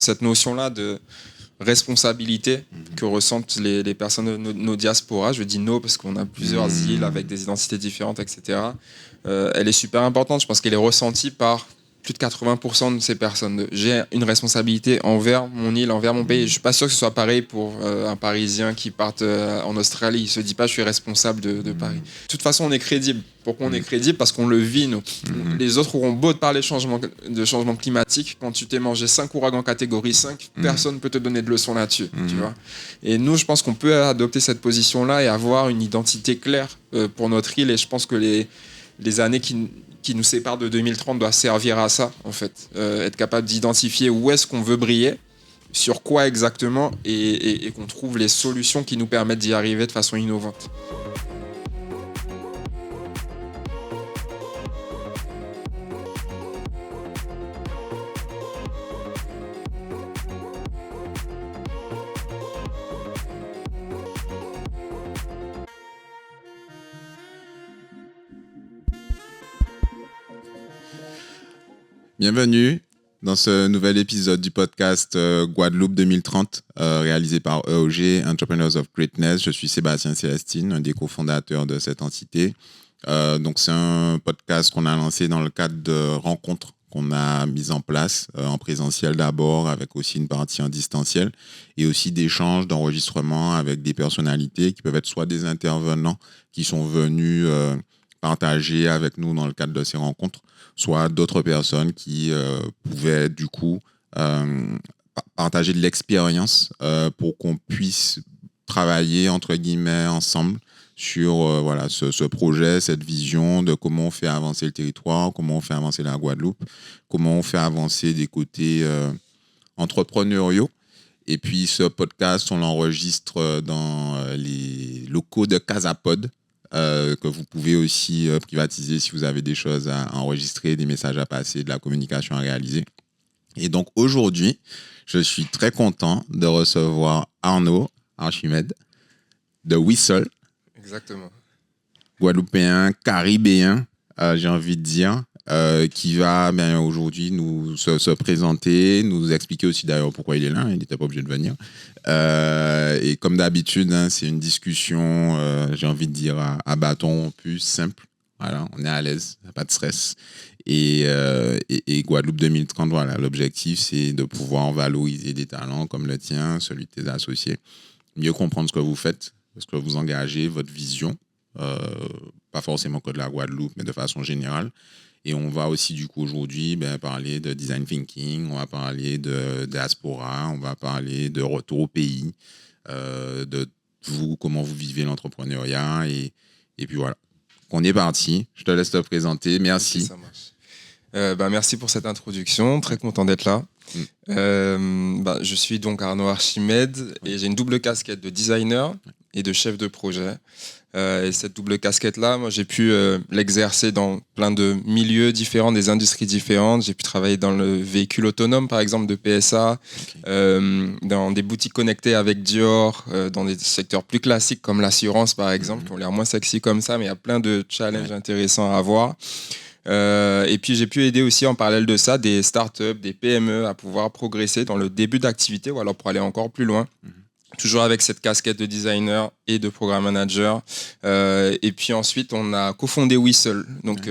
Cette notion-là de responsabilité que ressentent les personnes de nos diasporas, je dis nos parce qu'on a plusieurs îles avec des identités différentes, etc. Elle est super importante. Je pense qu'elle est ressentie par plus de 80% de ces personnes. J'ai une responsabilité envers mon île, envers mon pays. Je suis pas sûr que ce soit pareil pour un Parisien qui parte en Australie. Il se dit pas je suis responsable de Paris. De toute façon, on est crédible. Pourquoi on est crédible? Parce qu'on le vit, nous. Les autres auront beau te parler de changement climatique. Quand tu t'es mangé 5 ouragans catégorie 5, personne ne peut te donner de leçons là-dessus. Tu vois. Et nous, je pense qu'on peut adopter cette position-là et avoir une identité claire pour notre île. Et je pense que les années qui nous séparent de 2030 doivent servir à ça, en fait. Être capable d'identifier où est-ce qu'on veut briller, sur quoi exactement, et qu'on trouve les solutions qui nous permettent d'y arriver de façon innovante. Bienvenue dans ce nouvel épisode du podcast Guadeloupe 2030, réalisé par EOG, Entrepreneurs of Greatness. Je suis Sébastien Célestine, un des cofondateurs de cette entité. Donc c'est un podcast qu'on a lancé dans le cadre de rencontres qu'on a mises en place, en présentiel d'abord, avec aussi une partie en distanciel, et aussi d'échanges, d'enregistrements avec des personnalités qui peuvent être soit des intervenants qui sont venus partager avec nous dans le cadre de ces rencontres, soit d'autres personnes qui pouvaient du coup partager de l'expérience pour qu'on puisse travailler entre guillemets ensemble sur ce projet, cette vision de comment on fait avancer le territoire, comment on fait avancer la Guadeloupe, comment on fait avancer des côtés entrepreneuriaux. Et puis ce podcast, on l'enregistre dans les locaux de Casapod, que vous pouvez aussi privatiser si vous avez des choses à enregistrer, des messages à passer, de la communication à réaliser. Et donc aujourd'hui, je suis très content de recevoir Arnaud Archimède de Whistle. Exactement. Guadeloupéen, caribéen, j'ai envie de dire, qui va aujourd'hui nous se présenter, nous expliquer aussi d'ailleurs pourquoi il est là, il n'était pas obligé de venir. Et comme d'habitude, c'est une discussion, j'ai envie de dire, à bâton plus simple. Voilà, on est à l'aise, pas de stress. Et Guadeloupe 2030, voilà, l'objectif, c'est de pouvoir valoriser des talents comme le tien, celui de tes associés, mieux comprendre ce que vous faites, ce que vous engagez, votre vision, pas forcément que de la Guadeloupe, mais de façon générale. Et on va aussi, du coup, aujourd'hui, parler de design thinking, on va parler de diaspora, on va parler de retour au pays, de vous, comment vous vivez l'entrepreneuriat. Et puis voilà. On est parti. Je te laisse te présenter. Merci. Okay, ça marche. Merci pour cette introduction. Très content d'être là. Je suis donc Arnaud Archimède et j'ai une double casquette de designer et de chef de projet. Et cette double casquette-là, moi, j'ai pu l'exercer dans plein de milieux différents, des industries différentes. J'ai pu travailler dans le véhicule autonome, par exemple, de PSA, dans des boutiques connectées avec Dior, dans des secteurs plus classiques comme l'assurance, par exemple, qui ont l'air moins sexy comme ça, mais il y a plein de challenges intéressants à avoir. Et puis j'ai pu aider aussi en parallèle de ça des startups, des PME à pouvoir progresser dans le début d'activité ou alors pour aller encore plus loin. Toujours avec cette casquette de designer et de programme manager. Et puis ensuite, on a cofondé Whistle. Donc,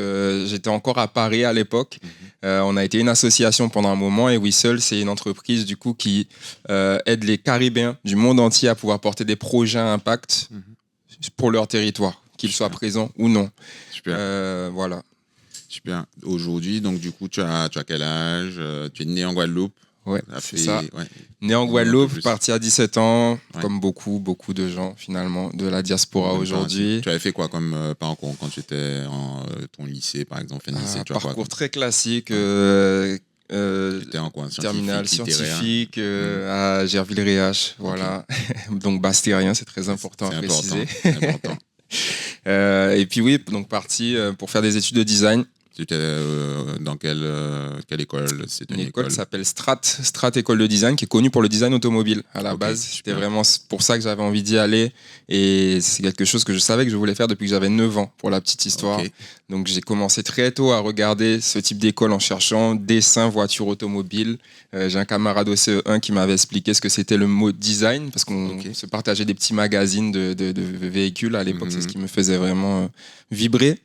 j'étais encore à Paris à l'époque. On a été une association pendant un moment et Whistle, c'est une entreprise du coup qui aide les Caribéens du monde entier à pouvoir porter des projets à impact pour leur territoire, qu'ils soient présents ou non. Super. Voilà. Super. Aujourd'hui, donc du coup, tu as quel âge? Tu es né en Guadeloupe? Ouais, c'est ça. Ouais. Né en Guadeloupe, parti à 17 ans, comme beaucoup de gens finalement de la diaspora aujourd'hui. Tu avais fait quoi comme parcours quand tu étais en ton lycée, par exemple? Parcours très classique. En quoi? Terminale scientifique à Gerville-Réache, voilà. Donc bastérien, c'est très important à préciser. C'est important. Et puis oui, donc parti pour faire des études de design. Tu étais dans quelle école? C'était une école qui s'appelle Strat École de Design, qui est connue pour le design automobile. À la base, c'était vraiment pour ça que j'avais envie d'y aller. Et c'est quelque chose que je savais que je voulais faire depuis que j'avais 9 ans, pour la petite histoire. Donc j'ai commencé très tôt à regarder ce type d'école en cherchant dessin, voiture automobile. J'ai un camarade au CE1 qui m'avait expliqué ce que c'était le mot design, parce qu'on se partageait des petits magazines de véhicules à l'époque. C'est ce qui me faisait vraiment vibrer.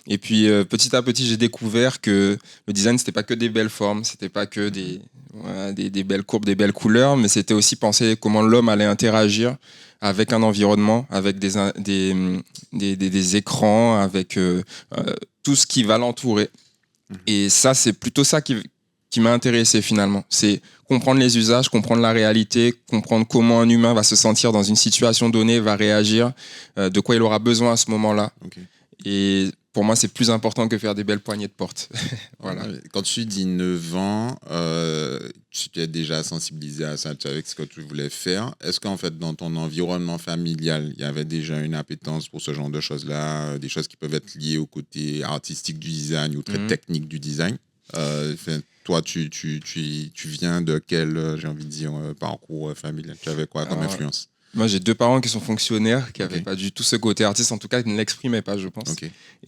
Et puis petit à petit, j'ai découvert que le design, c'était pas que des belles formes, c'était pas que des belles courbes, des belles couleurs, mais c'était aussi penser comment l'homme allait interagir avec un environnement, avec des écrans, avec tout ce qui va l'entourer. Et ça, c'est plutôt ça qui m'a intéressé finalement. C'est comprendre les usages, comprendre la réalité, comprendre comment un humain va se sentir dans une situation donnée, va réagir, de quoi il aura besoin à ce moment-là. Et pour moi, c'est plus important que faire des belles poignées de porte. Voilà. Quand tu dis 9 ans, tu es déjà sensibilisé à ça, tu savais ce que tu voulais faire. Est-ce qu'en fait, dans ton environnement familial, il y avait déjà une appétence pour ce genre de choses-là, des choses qui peuvent être liées au côté artistique du design ou très technique du design? Toi, tu viens de quel, j'ai envie de dire, parcours familial? Tu avais quoi comme influence? Moi, j'ai 2 parents qui sont fonctionnaires, qui n'avaient pas du tout ce côté artiste, en tout cas, qui ne l'exprimaient pas, je pense.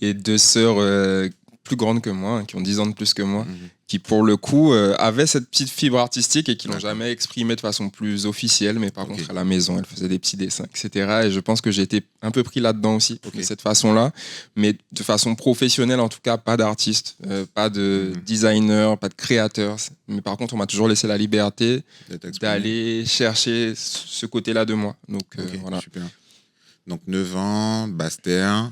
Et 2 sœurs plus grandes que moi, qui ont 10 ans de plus que moi, qui, pour le coup, avaient cette petite fibre artistique et qui l'ont jamais exprimée de façon plus officielle, mais par contre, à la maison, elles faisaient des petits dessins, etc. Et je pense que j'ai été un peu pris là-dedans aussi, de cette façon-là, mais de façon professionnelle, en tout cas, pas d'artiste, pas de designer, pas de créateur. Mais par contre, on m'a toujours laissé la liberté d'aller chercher ce côté-là de moi. Donc, voilà. Super. Donc 9 ans, Basse-Terre,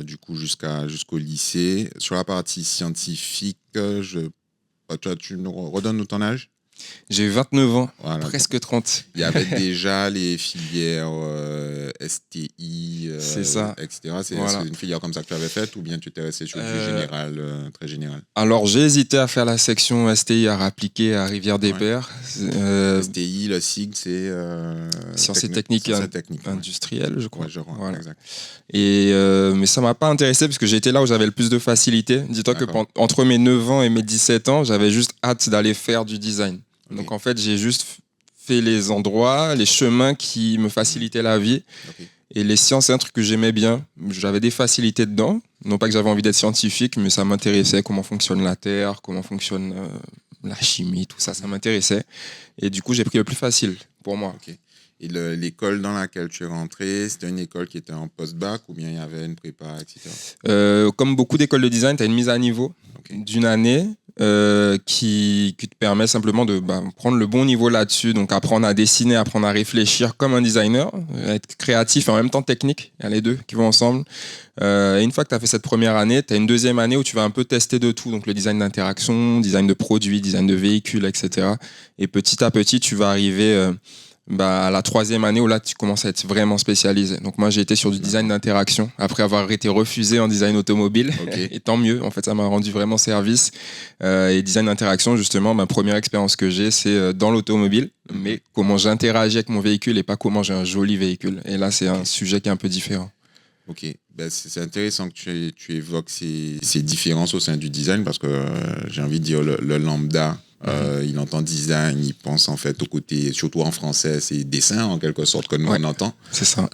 du coup jusqu'au lycée. Sur la partie scientifique, tu nous redonnes ton âge? J'ai 29 ans, presque 30. Il y avait déjà les filières STI, c'est ça. etc. C'est une filière comme ça que tu avais faite ou bien tu t'es resté sur du général, très général? Alors, j'ai hésité à faire la section STI à appliquer à Rivière-des-Pères. STI, le sigle, c'est... Sciences et techniques industrielles, je crois. Voilà. Exact. Et, mais ça ne m'a pas intéressé parce que j'ai été là où j'avais le plus de facilité. Dis-toi que entre mes 9 ans et mes 17 ans, j'avais juste hâte d'aller faire du design. Donc en fait, j'ai juste fait les endroits, les chemins qui me facilitaient la vie. Et les sciences, c'est un truc que j'aimais bien. J'avais des facilités dedans. Non pas que j'avais envie d'être scientifique, mais ça m'intéressait comment fonctionne la Terre, comment fonctionne la chimie, tout ça, ça m'intéressait. Et du coup, j'ai pris le plus facile pour moi. Et l'école dans laquelle tu es rentré, c'était une école qui était en post-bac ou bien il y avait une prépa, etc. Comme beaucoup d'écoles de design, tu as une mise à niveau d'une année qui te permet simplement de prendre le bon niveau là-dessus, donc apprendre à dessiner, apprendre à réfléchir comme un designer, être créatif et en même temps technique, il y a les deux qui vont ensemble. Et une fois que tu as fait cette première année, tu as une deuxième année où tu vas un peu tester de tout, donc le design d'interaction, design de produits, design de véhicules, etc. Et petit à petit, tu vas arriver à la troisième année où là tu commences à être vraiment spécialisé. Donc moi j'ai été sur du design d'interaction après avoir été refusé en design automobile. Et tant mieux, en fait ça m'a rendu vraiment service. Et design d'interaction justement, ma première expérience que j'ai c'est dans l'automobile, mais comment j'interagis avec mon véhicule et pas comment j'ai un joli véhicule. Et là c'est un sujet qui est un peu différent. Ok, c'est intéressant que tu évoques ces différences au sein du design parce que j'ai envie de dire le lambda, il entend design, il pense en fait au côté, surtout en français, c'est dessin en quelque sorte que nous on entend. C'est ça.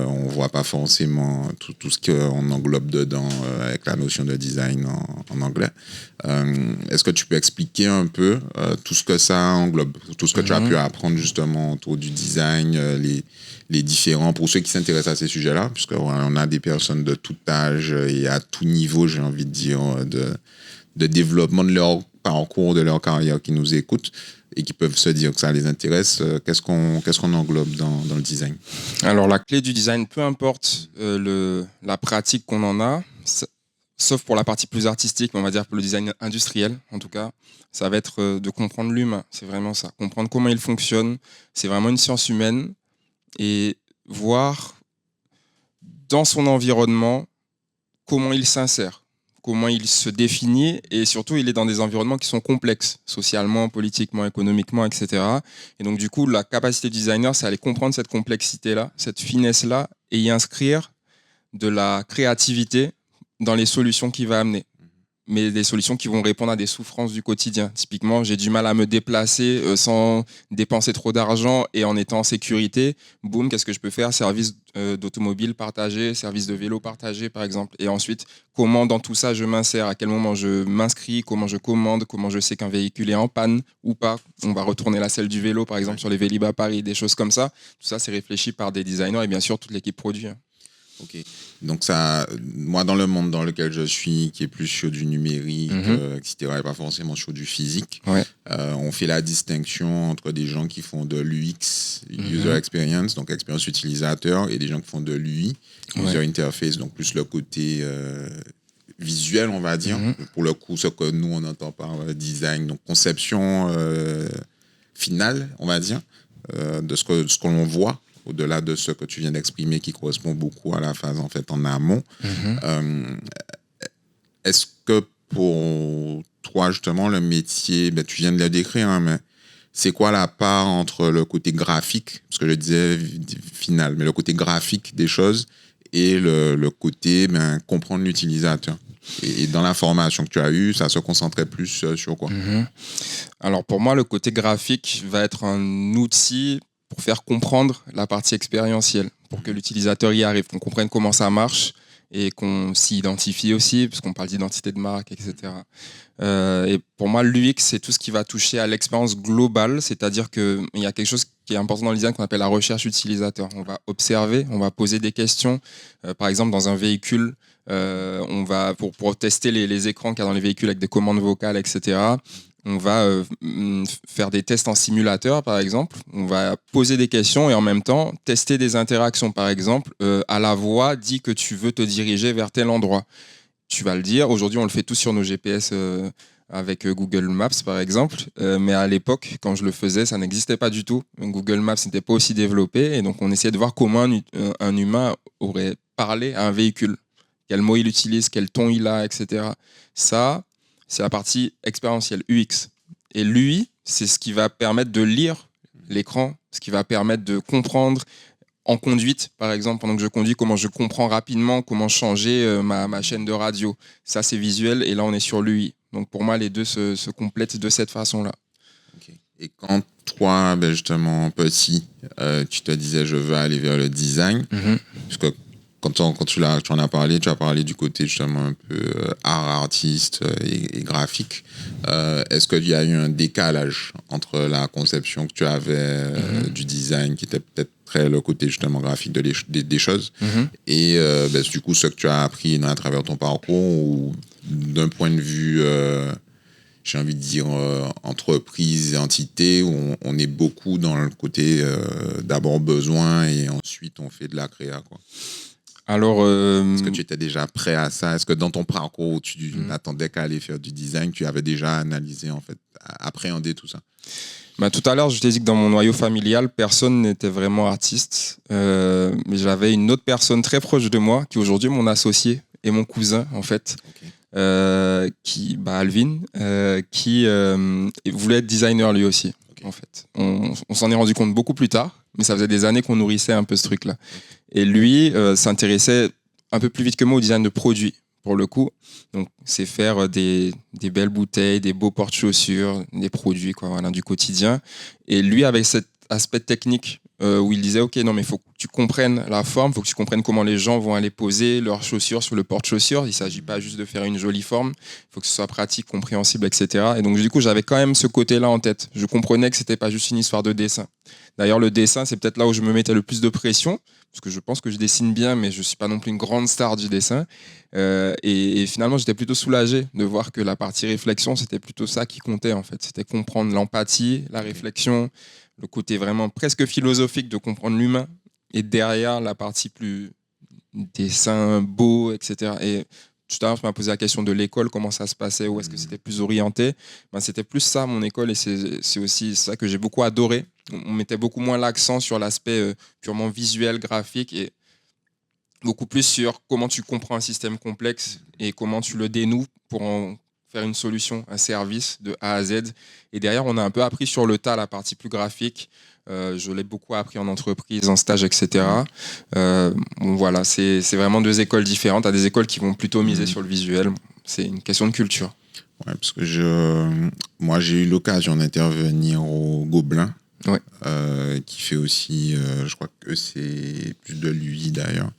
On voit pas forcément tout ce qu'on englobe dedans avec la notion de design en anglais. Est-ce que tu peux expliquer un peu tout ce que ça englobe, tout ce que tu as pu apprendre justement autour du design, les différents, pour ceux qui s'intéressent à ces sujets-là, puisqu'on a des personnes de tout âge et à tout niveau, j'ai envie de dire, de développement de leur parcours, de leur carrière qui nous écoutent et qui peuvent se dire que ça les intéresse. Qu'est-ce qu'on englobe dans le design? Alors, la clé du design, peu importe la pratique qu'on en a, sauf pour la partie plus artistique, on va dire pour le design industriel, en tout cas, ça va être de comprendre l'humain. C'est vraiment ça. Comprendre comment il fonctionne. C'est vraiment une science humaine. Et voir dans son environnement comment il s'insère, comment il se définit, et surtout il est dans des environnements qui sont complexes, socialement, politiquement, économiquement, etc. Et donc du coup, la capacité du designer, c'est aller comprendre cette complexité-là, cette finesse-là, et y inscrire de la créativité dans les solutions qu'il va amener. mais des solutions qui vont répondre à des souffrances du quotidien. Typiquement, j'ai du mal à me déplacer sans dépenser trop d'argent et en étant en sécurité. Boum, qu'est-ce que je peux faire? Service d'automobile partagé, service de vélo partagé, par exemple. Et ensuite, comment dans tout ça je m'insère? À quel moment je m'inscris? Comment je commande? Comment je sais qu'un véhicule est en panne ou pas? On va retourner la selle du vélo, par exemple, sur les Vélib à Paris, des choses comme ça. Tout ça, c'est réfléchi par des designers et bien sûr toute l'équipe produit. Ok. Donc ça, moi dans le monde dans lequel je suis, qui est plus sur du numérique, etc., et pas forcément sur du physique, on fait la distinction entre des gens qui font de l'UX, User Experience, donc expérience utilisateur, et des gens qui font de l'UI, User Interface, donc plus le côté visuel, on va dire. Pour le coup, ce que nous on entend par design, donc conception finale, on va dire, de ce que l'on voit, au-delà de ce que tu viens d'exprimer, qui correspond beaucoup à la phase en fait en amont. Est-ce que pour toi justement le métier, tu viens de le décrire, hein, mais c'est quoi la part entre le côté graphique, parce que je disais final, mais le côté graphique des choses et le côté comprendre l'utilisateur? Et dans la formation que tu as eue, ça se concentrait plus sur quoi? Alors pour moi, le côté graphique va être un outil pour faire comprendre la partie expérientielle, pour que l'utilisateur y arrive, qu'on comprenne comment ça marche et qu'on s'y identifie aussi, puisqu'on parle d'identité de marque, etc. Et pour moi, l'UX, c'est tout ce qui va toucher à l'expérience globale, c'est-à-dire qu'il y a quelque chose qui est important dans le design qu'on appelle la recherche utilisateur. On va observer, on va poser des questions. Par exemple, dans un véhicule, on va, pour tester les écrans qu'il y a dans les véhicules avec des commandes vocales, etc., on va faire des tests en simulateur, par exemple. On va poser des questions et en même temps tester des interactions. Par exemple, à la voix, dis que tu veux te diriger vers tel endroit. Tu vas le dire. Aujourd'hui, on le fait tous sur nos GPS avec Google Maps, par exemple. Mais à l'époque, quand je le faisais, ça n'existait pas du tout. Google Maps n'était pas aussi développé. Et donc, on essayait de voir comment un humain aurait parlé à un véhicule. Quel mot il utilise, quel ton il a, etc. Ça, c'est la partie expérientielle, UX. Et l'UI, c'est ce qui va permettre de lire l'écran, ce qui va permettre de comprendre en conduite, par exemple, pendant que je conduis, comment je comprends rapidement comment changer ma chaîne de radio. Ça, c'est visuel, et là, on est sur l'UI. Donc, pour moi, les deux se complètent de cette façon-là. Okay. Et quand toi, justement, petit, tu te disais, je veux aller vers le design, parce que quand tu en as parlé, tu as parlé du côté justement un peu art, artiste et graphique. Est-ce qu'il y a eu un décalage entre la conception que tu avais du design, qui était peut-être très le côté justement graphique des choses, et du coup ce que tu as appris à travers ton parcours, ou d'un point de vue, j'ai envie de dire, entreprise et entité, où on est beaucoup dans le côté d'abord besoin et ensuite on fait de la créa, quoi. Alors, est-ce que tu étais déjà prêt à ça? Est-ce que dans ton parcours où tu n'attendais qu'à aller faire du design, tu avais déjà analysé, en fait, appréhendé tout ça? Tout à l'heure, je t'ai dit que dans mon noyau familial, personne n'était vraiment artiste. Mais j'avais une autre personne très proche de moi, qui aujourd'hui est mon associé et mon cousin, en fait, Alvin, qui voulait être designer lui aussi. En fait. On s'en est rendu compte beaucoup plus tard, mais ça faisait des années qu'on nourrissait un peu ce truc-là. Et lui s'intéressait un peu plus vite que moi au design de produits, pour le coup. Donc, c'est faire des belles bouteilles, des beaux porte-chaussures, des produits, quoi, voilà, du quotidien. Et lui, avec cet aspect technique où il disait, OK, non, mais il faut que tu comprennes la forme, il faut que tu comprennes comment les gens vont aller poser leurs chaussures sur le porte-chaussures. Il ne s'agit pas juste de faire une jolie forme, il faut que ce soit pratique, compréhensible, etc. Et donc, du coup, j'avais quand même ce côté-là en tête. Je comprenais que ce n'était pas juste une histoire de dessin. D'ailleurs, le dessin, c'est peut-être là où je me mettais le plus de pression, parce que je pense que je dessine bien, mais je ne suis pas non plus une grande star du dessin. Et finalement, j'étais plutôt soulagé de voir que la partie réflexion, c'était plutôt ça qui comptait, en fait. C'était comprendre l'empathie, la réflexion, le côté vraiment presque philosophique de comprendre l'humain, et derrière, la partie plus dessin beau, etc. Et tout à l'heure, tu m'as posé la question de l'école, comment ça se passait, où est-ce que c'était plus orienté. C'était plus ça, mon école, et c'est aussi ça que j'ai beaucoup adoré. On mettait beaucoup moins l'accent sur l'aspect purement visuel, graphique, et beaucoup plus sur comment tu comprends un système complexe et comment tu le dénoues pour en faire une solution, un service de A à Z. Et derrière, on a un peu appris sur le tas la partie plus graphique. Je l'ai beaucoup appris en entreprise, en stage, etc. Bon, voilà, c'est vraiment deux écoles différentes. Tu as des écoles qui vont plutôt miser sur le visuel. C'est une question de culture. Ouais, parce que moi, j'ai eu l'occasion d'intervenir au Gobelin, qui fait aussi, je crois que c'est plus de lui d'ailleurs,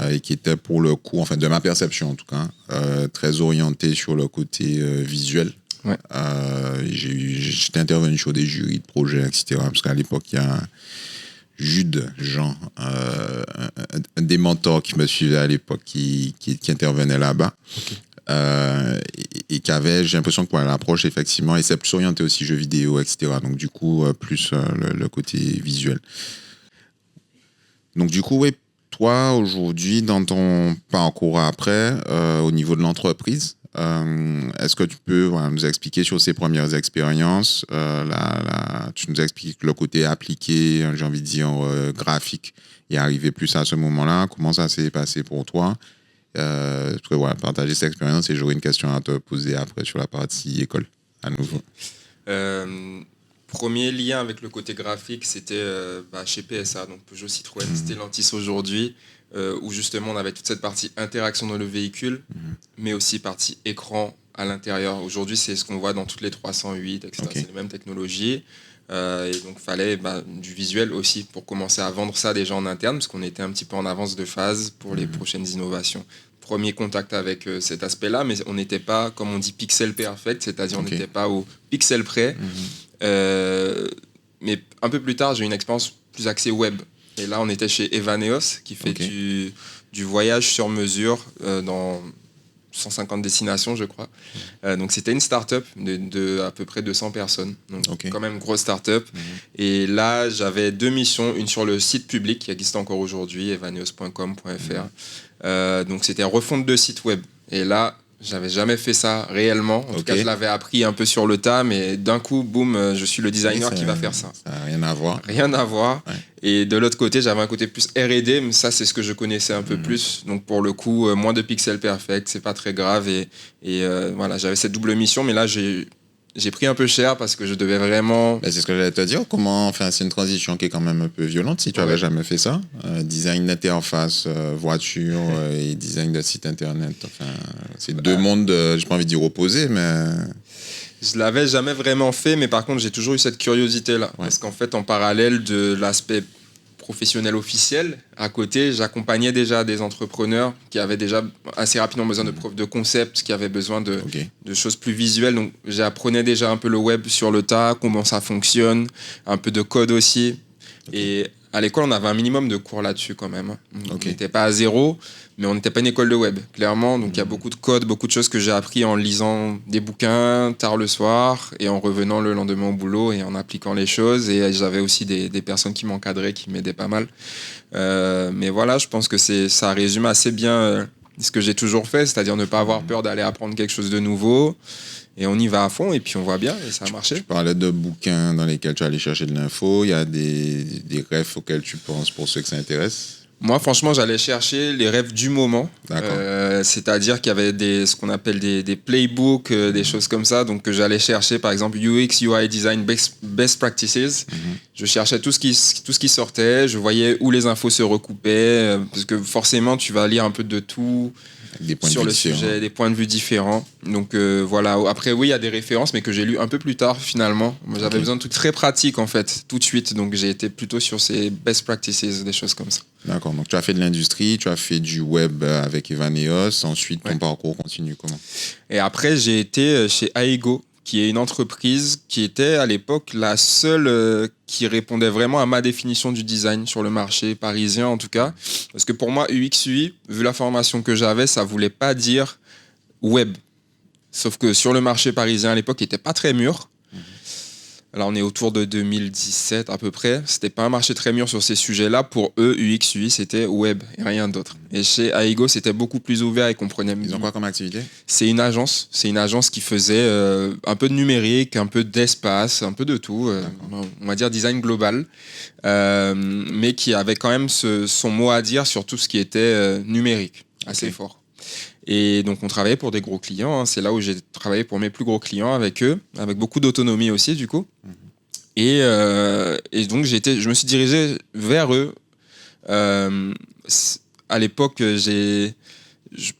et qui était pour le coup, enfin de ma perception en tout cas, très orienté sur le côté visuel. Ouais. J'étais intervenu sur des jurys de projets, etc. Parce qu'à l'époque, il y a Jude Jean, un des mentors qui me suivait à l'époque, qui intervenait là-bas. Okay. Et qui avait, j'ai l'impression que l'approche, effectivement, et c'est plus orienté aussi jeux vidéo, etc. Donc, du coup, plus le côté visuel. Donc, du coup, oui, toi, aujourd'hui, dans ton parcours après, au niveau de l'entreprise, est-ce que tu peux nous expliquer sur ces premières expériences, tu nous expliques le côté appliqué, j'ai envie de dire graphique, et arrivé plus à ce moment-là, comment ça s'est passé pour toi? Partager cette expérience, et j'aurai une question à te poser après sur la partie école, à nouveau. Premier lien avec le côté graphique, c'était chez PSA, donc Peugeot Citroën, Stellantis aujourd'hui, où justement on avait toute cette partie interaction dans le véhicule, mais aussi partie écran à l'intérieur. Aujourd'hui, c'est ce qu'on voit dans toutes les 308, etc. Okay. C'est les mêmes technologies. Et donc, il fallait du visuel aussi pour commencer à vendre ça déjà en interne, parce qu'on était un petit peu en avance de phase pour les prochaines innovations. Premier contact avec cet aspect-là, mais on n'était pas, comme on dit, pixel perfect, c'est-à-dire on n'était pas au pixel près. Mais un peu plus tard, j'ai eu une expérience plus axée web. Et là, on était chez Evaneos, qui fait du voyage sur mesure dans 150 destinations, je crois. Donc, c'était une start-up de à peu près 200 personnes. Donc, quand même, grosse start-up. Et là, j'avais deux missions. Une sur le site public, qui existe encore aujourd'hui, evaneos.com.fr. Donc, c'était refonte de site web. Et là, j'avais jamais fait ça réellement. En tout cas, je l'avais appris un peu sur le tas, mais d'un coup, boum, je suis le designer qui va faire ça. Ça n'a rien à voir. Rien à voir. Ouais. Et de l'autre côté, j'avais un côté plus R&D, mais ça, c'est ce que je connaissais un peu plus. Donc, pour le coup, moins de pixels perfect, c'est pas très grave. Et voilà, j'avais cette double mission, mais là, j'ai pris un peu cher parce que je devais vraiment... C'est ce que j'allais te dire. C'est une transition qui est quand même un peu violente si tu n'avais jamais fait ça. Design d'interface, voiture et design de site internet. C'est deux mondes, j'ai pas envie de dire opposés, mais... Je l'avais jamais vraiment fait, mais par contre, j'ai toujours eu cette curiosité-là. Parce qu'en fait, en parallèle de l'aspect professionnel officiel, à côté, j'accompagnais déjà des entrepreneurs qui avaient déjà assez rapidement besoin de preuves de concept, qui avaient besoin de choses plus visuelles. Donc, j'apprenais déjà un peu le web sur le tas, comment ça fonctionne, un peu de code aussi. Et à l'école, on avait un minimum de cours là-dessus quand même. On n'était pas à zéro, mais on n'était pas une école de web, clairement. Donc, il y a beaucoup de code, beaucoup de choses que j'ai appris en lisant des bouquins tard le soir et en revenant le lendemain au boulot et en appliquant les choses. Et j'avais aussi des personnes qui m'encadraient, qui m'aidaient pas mal. Mais voilà, je pense que ça résume assez bien ce que j'ai toujours fait, c'est-à-dire ne pas avoir peur d'aller apprendre quelque chose de nouveau. Et on y va à fond et puis on voit bien et ça a marché. Tu parlais de bouquins dans lesquels tu allais chercher de l'info. Il y a des rêves auxquels tu penses pour ceux que ça intéresse? Moi, franchement, j'allais chercher les rêves du moment. C'est-à-dire qu'il y avait ce qu'on appelle des playbooks, des choses comme ça. Donc, que j'allais chercher, par exemple, UX, UI Design Best Practices. Je cherchais tout ce qui sortait. Je voyais où les infos se recoupaient. Parce que forcément, tu vas lire un peu de tout sur le sujet, des points de vue différents. Donc, voilà. Après, oui, il y a des références, mais que j'ai lues un peu plus tard, finalement. J'avais besoin de trucs très pratiques, en fait, tout de suite. Donc, j'ai été plutôt sur ces Best Practices, des choses comme ça. D'accord, donc tu as fait de l'industrie, tu as fait du web avec Evaneos, ensuite ton parcours continue comment? Et après, j'ai été chez Aigo, qui est une entreprise qui était à l'époque la seule qui répondait vraiment à ma définition du design sur le marché parisien en tout cas. Parce que pour moi, UX, UI, vu la formation que j'avais, ça voulait pas dire web. Sauf que sur le marché parisien à l'époque, il n'était pas très mûr. Là, on est autour de 2017 à peu près. C'était pas un marché très mûr sur ces sujets-là. Pour eux, UX, UI, c'était web et rien d'autre. Et chez Aigo, c'était beaucoup plus ouvert et comprenait mieux. Ils ont quoi comme activité? C'est une agence. C'est une agence qui faisait un peu de numérique, un peu d'espace, un peu de tout. On va dire design global. Mais qui avait quand même son mot à dire sur tout ce qui était numérique. Assez fort. Et donc, on travaillait pour des gros clients. Hein. C'est là où j'ai travaillé pour mes plus gros clients avec eux, avec beaucoup d'autonomie aussi, du coup. Et donc, je me suis dirigé vers eux. À l'époque, je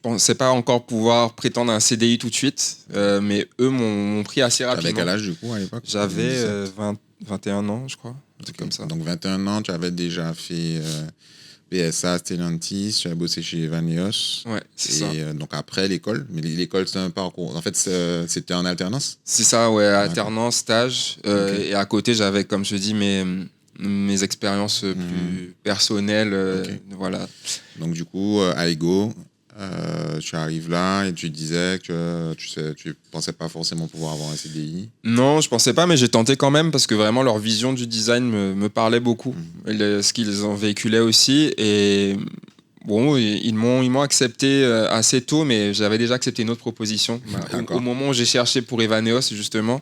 pensais pas encore pouvoir prétendre à un CDI tout de suite, mais eux m'ont pris assez rapidement. Avec quel âge, du coup, à l'époque? J'avais 21 ans, je crois. Un truc comme ça. Donc, 21 ans, tu avais déjà fait PSA, Stellantis, tu as bossé chez Evaneos. Ouais, c'est ça. Et donc, après l'école, mais l'école, c'est un parcours. En fait, c'était en alternance? C'est ça, ouais, alternance, stage. Et à côté, j'avais, comme je dis, mes expériences plus personnelles. Voilà. Donc, du coup, à Ego, tu arrives là et tu disais que tu pensais pas forcément pouvoir avoir un CDI. Non, je pensais pas, mais j'ai tenté quand même parce que vraiment leur vision du design me parlait beaucoup. Ce qu'ils en véhiculaient aussi. Et bon, ils m'ont accepté assez tôt, mais j'avais déjà accepté une autre proposition. Au moment où j'ai cherché pour Evaneos, justement,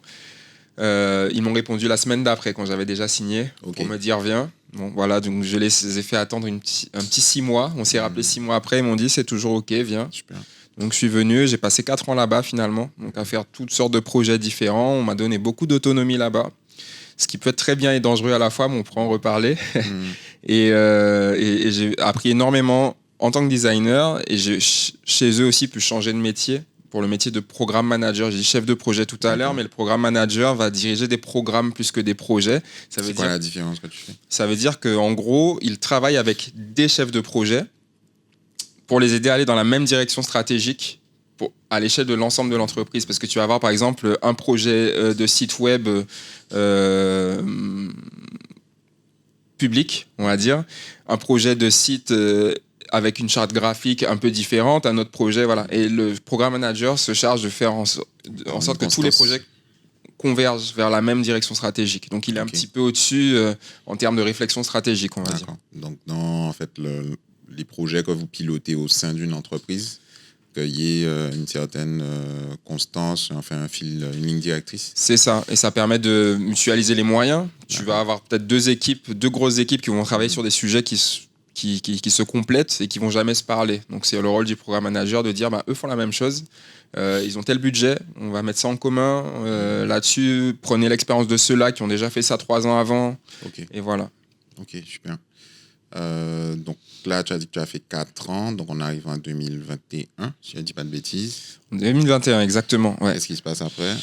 ils m'ont répondu la semaine d'après, quand j'avais déjà signé, pour me dire viens. Bon, voilà, donc je les ai fait attendre un petit 6 mois. On s'est rappelé 6 mois après, ils m'ont dit c'est toujours OK, viens. Super. Donc je suis venu, j'ai passé 4 ans là-bas finalement, donc à faire toutes sortes de projets différents. On m'a donné beaucoup d'autonomie là-bas, ce qui peut être très bien et dangereux à la fois, mais on pourra en reparler. Et j'ai appris énormément en tant que designer, et j'ai chez eux aussi pu changer de métier pour le métier de programme manager. J'ai dit chef de projet tout à l'heure, mais le programme manager va diriger des programmes plus que des projets. C'est quoi la différence que tu fais? Ça veut dire qu'en gros, il travaille avec des chefs de projet pour les aider à aller dans la même direction stratégique à l'échelle de l'ensemble de l'entreprise. Parce que tu vas avoir par exemple un projet de site web public, on va dire, un projet de site avec une charte graphique un peu différente, un autre projet, voilà. Et le programme manager se charge de faire en sorte que tous les projets convergent vers la même direction stratégique. Donc il est un petit peu au-dessus en termes de réflexion stratégique, on va dire. Donc dans en fait, les projets que vous pilotez au sein d'une entreprise, qu'il y ait une certaine constance, enfin une ligne directrice. C'est ça, et ça permet de mutualiser les moyens. Tu vas avoir peut-être deux grosses équipes qui vont travailler sur des sujets qui se complètent et qui vont jamais se parler. Donc c'est le rôle du programme manager de dire eux font la même chose, ils ont tel budget, on va mettre ça en commun, là-dessus prenez l'expérience de ceux-là qui ont déjà fait ça 3 ans avant, et voilà. Ok, super. Donc là, tu as dit que tu as fait 4 ans, donc on arrive en 2021, si je ne dis pas de bêtises. 2021, exactement. Ouais. Qu'est-ce qui se passe après?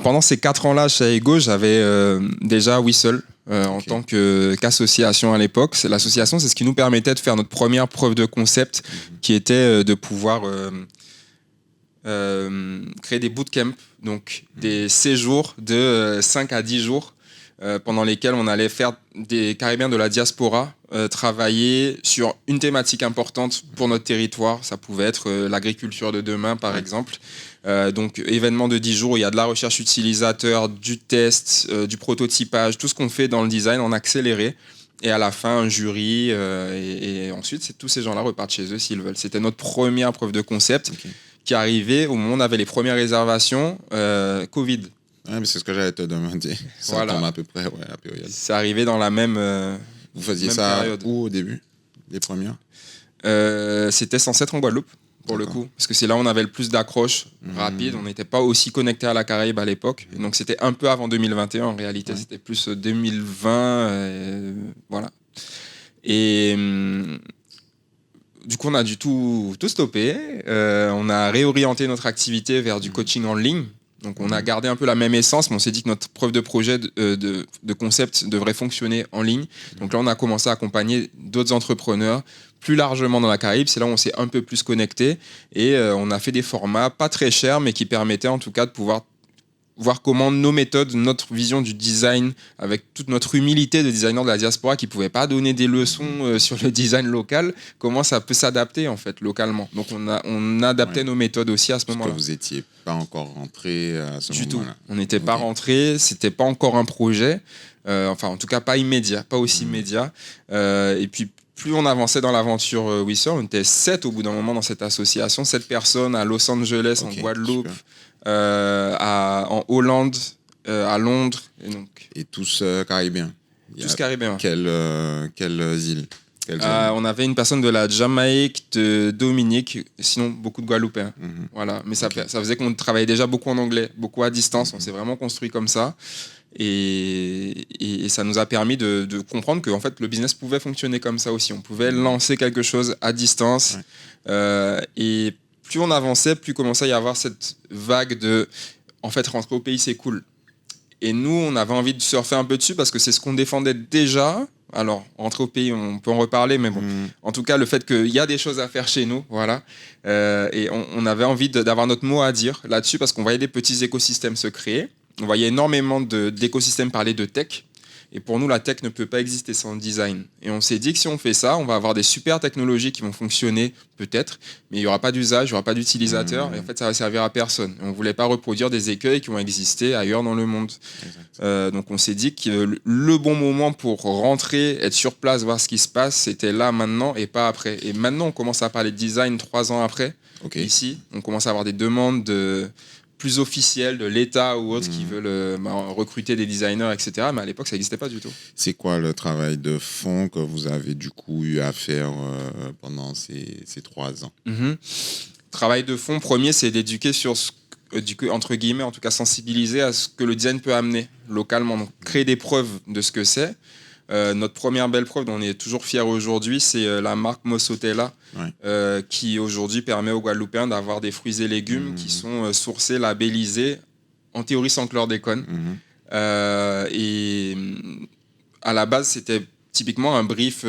Pendant ces 4 ans-là, chez Ego, j'avais déjà Whistle en tant qu'association à l'époque. L'association, c'est ce qui nous permettait de faire notre première preuve de concept, qui était de pouvoir créer des bootcamps, donc des séjours de 5 à 10 jours, pendant lesquels on allait faire des Caribéens de la diaspora travailler sur une thématique importante pour notre territoire. Ça pouvait être l'agriculture de demain, par exemple. Donc, événement de 10 jours où il y a de la recherche utilisateur, du test, du prototypage, tout ce qu'on fait dans le design en accéléré. Et à la fin, un jury. Et ensuite, tous ces gens-là repartent chez eux s'ils veulent. C'était notre première preuve de concept qui arrivait au moment où on avait les premières réservations Covid. Ouais, mais c'est ce que j'allais te demander. Ça tombe à peu près, la période. C'est arrivé dans la même Vous faisiez même ça période. où au début, les premières? C'était censé être en Guadeloupe, pour le coup. Parce que c'est là où on avait le plus d'accroches rapides. On n'était pas aussi connecté à la Caraïbe à l'époque. Et donc c'était un peu avant 2021 en réalité. C'était plus 2020. Voilà. Et du coup, on a dû tout stopper. On a réorienté notre activité vers du coaching en ligne. Donc on a gardé un peu la même essence, mais on s'est dit que notre preuve de projet de concept devrait fonctionner en ligne. Donc là, on a commencé à accompagner d'autres entrepreneurs plus largement dans la Caraïbe. C'est là où on s'est un peu plus connecté et on a fait des formats pas très chers, mais qui permettaient en tout cas de pouvoir voir comment nos méthodes, notre vision du design, avec toute notre humilité de designer de la diaspora qui ne pouvait pas donner des leçons sur le design local, comment ça peut s'adapter en fait localement. Donc on adaptait nos méthodes aussi à ce moment-là. Parce que vous n'étiez pas encore rentré à ce moment-là. Du tout. On n'était pas rentré, c'était pas encore un projet, enfin en tout cas pas immédiat, pas aussi immédiat. Et puis plus on avançait dans l'aventure Whistle, on était 7 au bout d'un moment dans cette association, 7 personnes à Los Angeles, en Guadeloupe, en Hollande, à Londres. Et tous caribéens. Tous caribéens. Quelles îles? Quelle zone? On avait une personne de la Jamaïque, de Dominique, sinon beaucoup de Guadeloupéens. Voilà. Mais ça faisait qu'on travaillait déjà beaucoup en anglais, beaucoup à distance. On s'est vraiment construit comme ça. Et ça nous a permis de comprendre que en fait, le business pouvait fonctionner comme ça aussi. On pouvait lancer quelque chose à distance. Et plus on avançait, plus commençait à y avoir cette vague de en fait, rentrer au pays, c'est cool. Et nous, on avait envie de surfer un peu dessus parce que c'est ce qu'on défendait déjà. Alors, rentrer au pays, on peut en reparler, mais bon. En tout cas, le fait qu'il y a des choses à faire chez nous, voilà. Et on avait envie d'avoir notre mot à dire là-dessus parce qu'on voyait des petits écosystèmes se créer. On voyait énormément d'écosystèmes parler de tech. Et pour nous, la tech ne peut pas exister sans le design. Et on s'est dit que si on fait ça, on va avoir des super technologies qui vont fonctionner, peut-être, mais il n'y aura pas d'usage, il n'y aura pas d'utilisateur, et en fait, ça va servir à personne. Et on ne voulait pas reproduire des écueils qui ont existé ailleurs dans le monde. Donc on s'est dit que le bon moment pour rentrer, être sur place, voir ce qui se passe, c'était là, maintenant, et pas après. Et maintenant, on commence à parler de design 3 ans après. Ici, on commence à avoir des demandes plus officiels de l'État ou autres qui veulent recruter des designers, etc. Mais à l'époque, ça n'existait pas du tout. C'est quoi le travail de fond que vous avez du coup eu à faire pendant ces 3 ans? Travail de fond, premier, c'est d'éduquer sur entre guillemets, en tout cas sensibiliser à ce que le design peut amener localement. Donc, créer des preuves de ce que c'est. Notre première belle preuve dont on est toujours fiers aujourd'hui, c'est la marque Mossotella, qui aujourd'hui permet aux Guadeloupéens d'avoir des fruits et légumes qui sont sourcés, labellisés, en théorie sans chlordécone. Et à la base, c'était typiquement un brief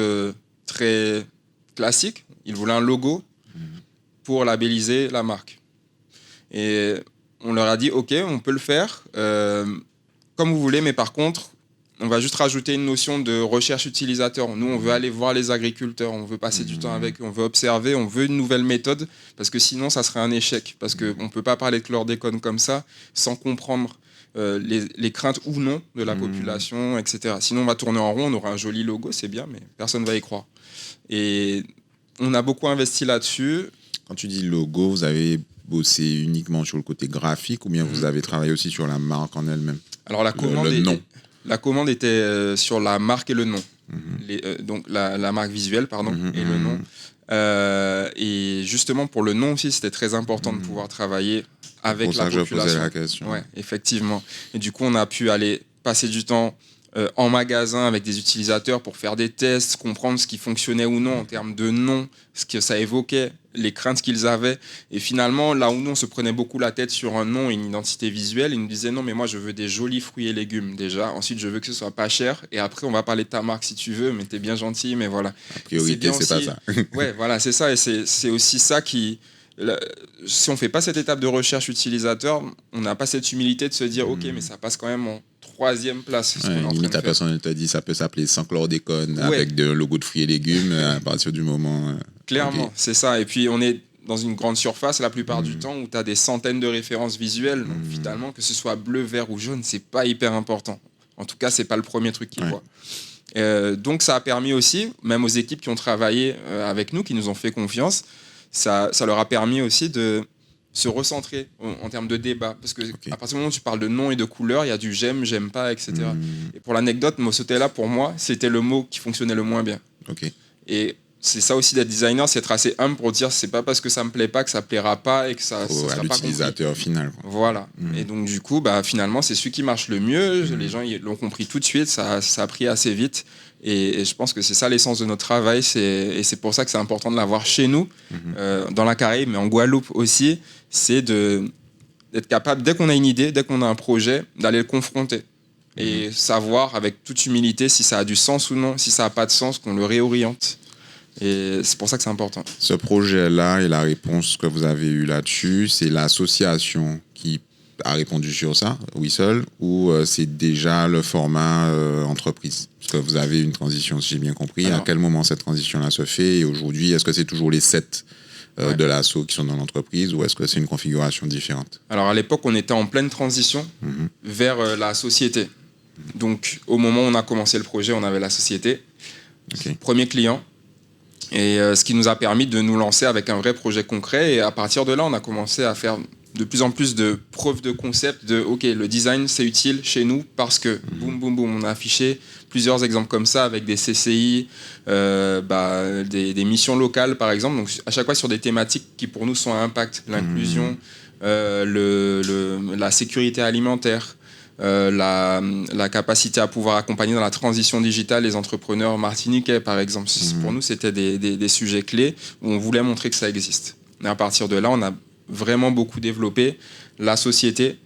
très classique. Ils voulaient un logo pour labelliser la marque. Et on leur a dit, OK, on peut le faire comme vous voulez, mais par contre, on va juste rajouter une notion de recherche utilisateur. Nous, on veut aller voir les agriculteurs, on veut passer du temps avec eux, on veut observer, on veut une nouvelle méthode, parce que sinon, ça serait un échec. Parce qu'on ne peut pas parler de chlordécone comme ça sans comprendre les craintes ou non de la population, etc. Sinon, on va tourner en rond, on aura un joli logo, c'est bien, mais personne ne va y croire. Et on a beaucoup investi là-dessus. Quand tu dis logo, vous avez bossé uniquement sur le côté graphique ou bien vous avez travaillé aussi sur la marque en elle-même? Alors, la commande était sur la marque et le nom. Donc, la marque visuelle, pardon, et le nom. Et justement, pour le nom aussi, c'était très important de pouvoir travailler avec la population. Je posais la question. Ouais, effectivement. Et du coup, on a pu aller passer du temps en magasin avec des utilisateurs pour faire des tests, comprendre ce qui fonctionnait ou non en termes de nom, ce que ça évoquait, les craintes qu'ils avaient. Et finalement, là où nous, on se prenait beaucoup la tête sur un nom et une identité visuelle, ils nous disaient non, mais moi, je veux des jolis fruits et légumes déjà. Ensuite, je veux que ce soit pas cher. Et après, on va parler de ta marque si tu veux, mais t'es bien gentil, mais voilà. A priorité, c'est pas ça. Ouais, voilà, c'est ça. Et c'est aussi ça qui... si on fait pas cette étape de recherche utilisateur, on n'a pas cette humilité de se dire ok, mais ça passe quand même en 3e place. Limite, la personne elle t'a dit ça peut s'appeler sans chlordécone avec des logos de fruits et légumes à partir du moment. Clairement, c'est ça. Et puis on est dans une grande surface la plupart du temps où tu as des centaines de références visuelles. Donc finalement, que ce soit bleu, vert ou jaune, c'est pas hyper important. En tout cas, c'est pas le premier truc qu'ils voient. Donc ça a permis aussi, même aux équipes qui ont travaillé avec nous, qui nous ont fait confiance, ça leur a permis aussi de se recentrer en termes de débat. Parce que à partir du moment où tu parles de nom et de couleur, il y a du j'aime pas, etc. Et pour l'anecdote, Mossotella, pour moi, c'était le mot qui fonctionnait le moins bien. Et c'est ça aussi d'être designer, c'est être assez humble pour dire c'est pas parce que ça me plaît pas que ça plaira pas et que ça sera pas l'utilisateur final. Voilà. Et donc du coup, finalement, c'est celui qui marche le mieux. Les gens l'ont compris tout de suite, ça a pris assez vite. Et je pense que c'est ça l'essence de notre travail. Et c'est pour ça que c'est important de l'avoir chez nous, dans la Caraïbe, mais en Guadeloupe aussi. C'est d'être capable, dès qu'on a une idée, dès qu'on a un projet, d'aller le confronter. Et savoir avec toute humilité si ça a du sens ou non. Si ça n'a pas de sens, qu'on le réoriente. Et c'est pour ça que c'est important. Ce projet-là et la réponse que vous avez eue là-dessus, c'est l'association qui a répondu sur ça, Whistle, ou c'est déjà le format entreprise? Parce que vous avez une transition, si j'ai bien compris. Alors, à quel moment cette transition-là se fait? Et aujourd'hui, est-ce que c'est toujours les 7 de l'asso qui sont dans l'entreprise ou est-ce que c'est une configuration différente? Alors à l'époque, on était en pleine transition vers la société. Donc au moment où on a commencé le projet, on avait la société. Premier client. Et ce qui nous a permis de nous lancer avec un vrai projet concret. Et à partir de là, on a commencé à faire de plus en plus de preuves de concept de OK, le design c'est utile chez nous parce que boum boum boum, on a affiché plusieurs exemples comme ça avec des CCI, des missions locales par exemple, donc à chaque fois sur des thématiques qui pour nous sont à impact, l'inclusion, la sécurité alimentaire, la capacité à pouvoir accompagner dans la transition digitale les entrepreneurs martiniquais par exemple. Pour nous c'était des sujets clés où on voulait montrer que ça existe. Et à partir de là, on a vraiment beaucoup développé la société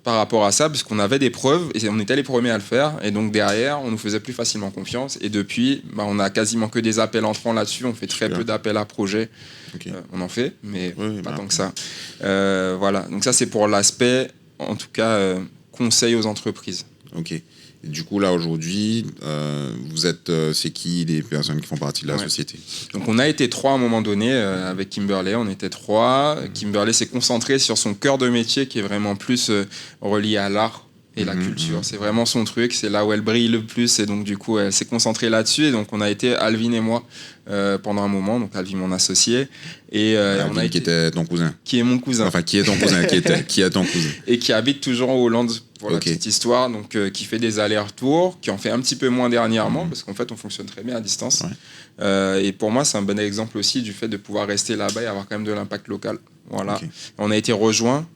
par rapport à ça, puisqu'on avait des preuves et on était les premiers à le faire. Et donc derrière, on nous faisait plus facilement confiance. Et depuis, on a quasiment que des appels entrants là-dessus. On fait très peu d'appels à projets. Okay. On en fait, mais pas tant que ça. Voilà. Donc ça, c'est pour l'aspect, en tout cas, conseil aux entreprises. Ok. Et du coup, là, aujourd'hui, vous êtes, c'est qui les personnes qui font partie de la société? Donc, on a été 3 à un moment donné avec Kimberley. On était 3. Kimberley s'est concentré sur son cœur de métier qui est vraiment plus relié à l'art et la culture. C'est vraiment son truc. C'est là où elle brille le plus. Et donc, du coup, elle s'est concentrée là-dessus. Et donc, on a été Alvin et moi pendant un moment. Donc, Alvin, mon associé. Et on a été... qui était ton cousin. Qui est mon cousin. Enfin, qui est ton cousin. qui est ton cousin. Et qui habite toujours en Hollande. Pour la petite histoire, donc qui fait des allers-retours, qui en fait un petit peu moins dernièrement, parce qu'en fait on fonctionne très bien à distance. Et pour moi c'est un bon exemple aussi du fait de pouvoir rester là-bas et avoir quand même de l'impact local. Voilà. On a été rejoint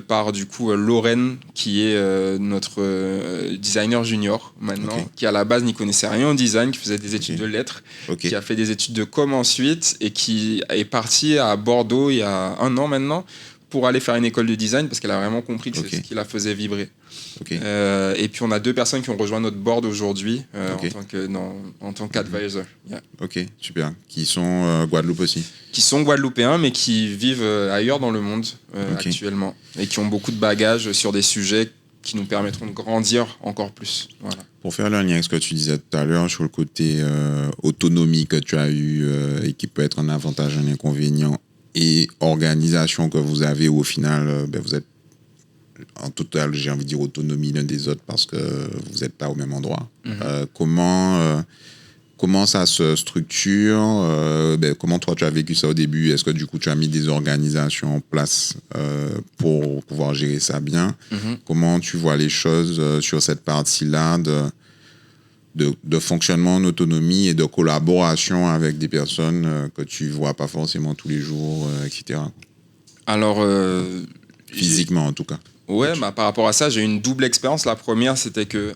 par du coup Lorraine, qui est notre designer junior maintenant, qui à la base n'y connaissait rien au design, qui faisait des études de lettres, qui a fait des études de com ensuite et qui est parti à Bordeaux il y a 1 an maintenant pour aller faire une école de design parce qu'elle a vraiment compris que c'est ce qui la faisait vibrer. Et puis on a 2 personnes qui ont rejoint notre board aujourd'hui en tant qu'advisor. Ok, super. Qui sont Guadeloupe aussi. Qui sont guadeloupéens mais qui vivent ailleurs dans le monde actuellement et qui ont beaucoup de bagages sur des sujets qui nous permettront de grandir encore plus. Voilà. Pour faire le lien avec ce que tu disais tout à l'heure sur le côté autonomie que tu as eu et qui peut être un avantage, un inconvénient, et organisation que vous avez où au final vous êtes en total, j'ai envie de dire, autonomie l'un des autres parce que vous n'êtes pas au même endroit. Comment ça se structure, comment toi tu as vécu ça au début? Est-ce que du coup tu as mis des organisations en place pour pouvoir gérer ça bien? Comment tu vois les choses sur cette partie-là de fonctionnement en autonomie et de collaboration avec des personnes que tu vois pas forcément tous les jours, etc. Alors, physiquement en tout cas. Ouais, par rapport à ça, j'ai eu une double expérience. La première, c'était que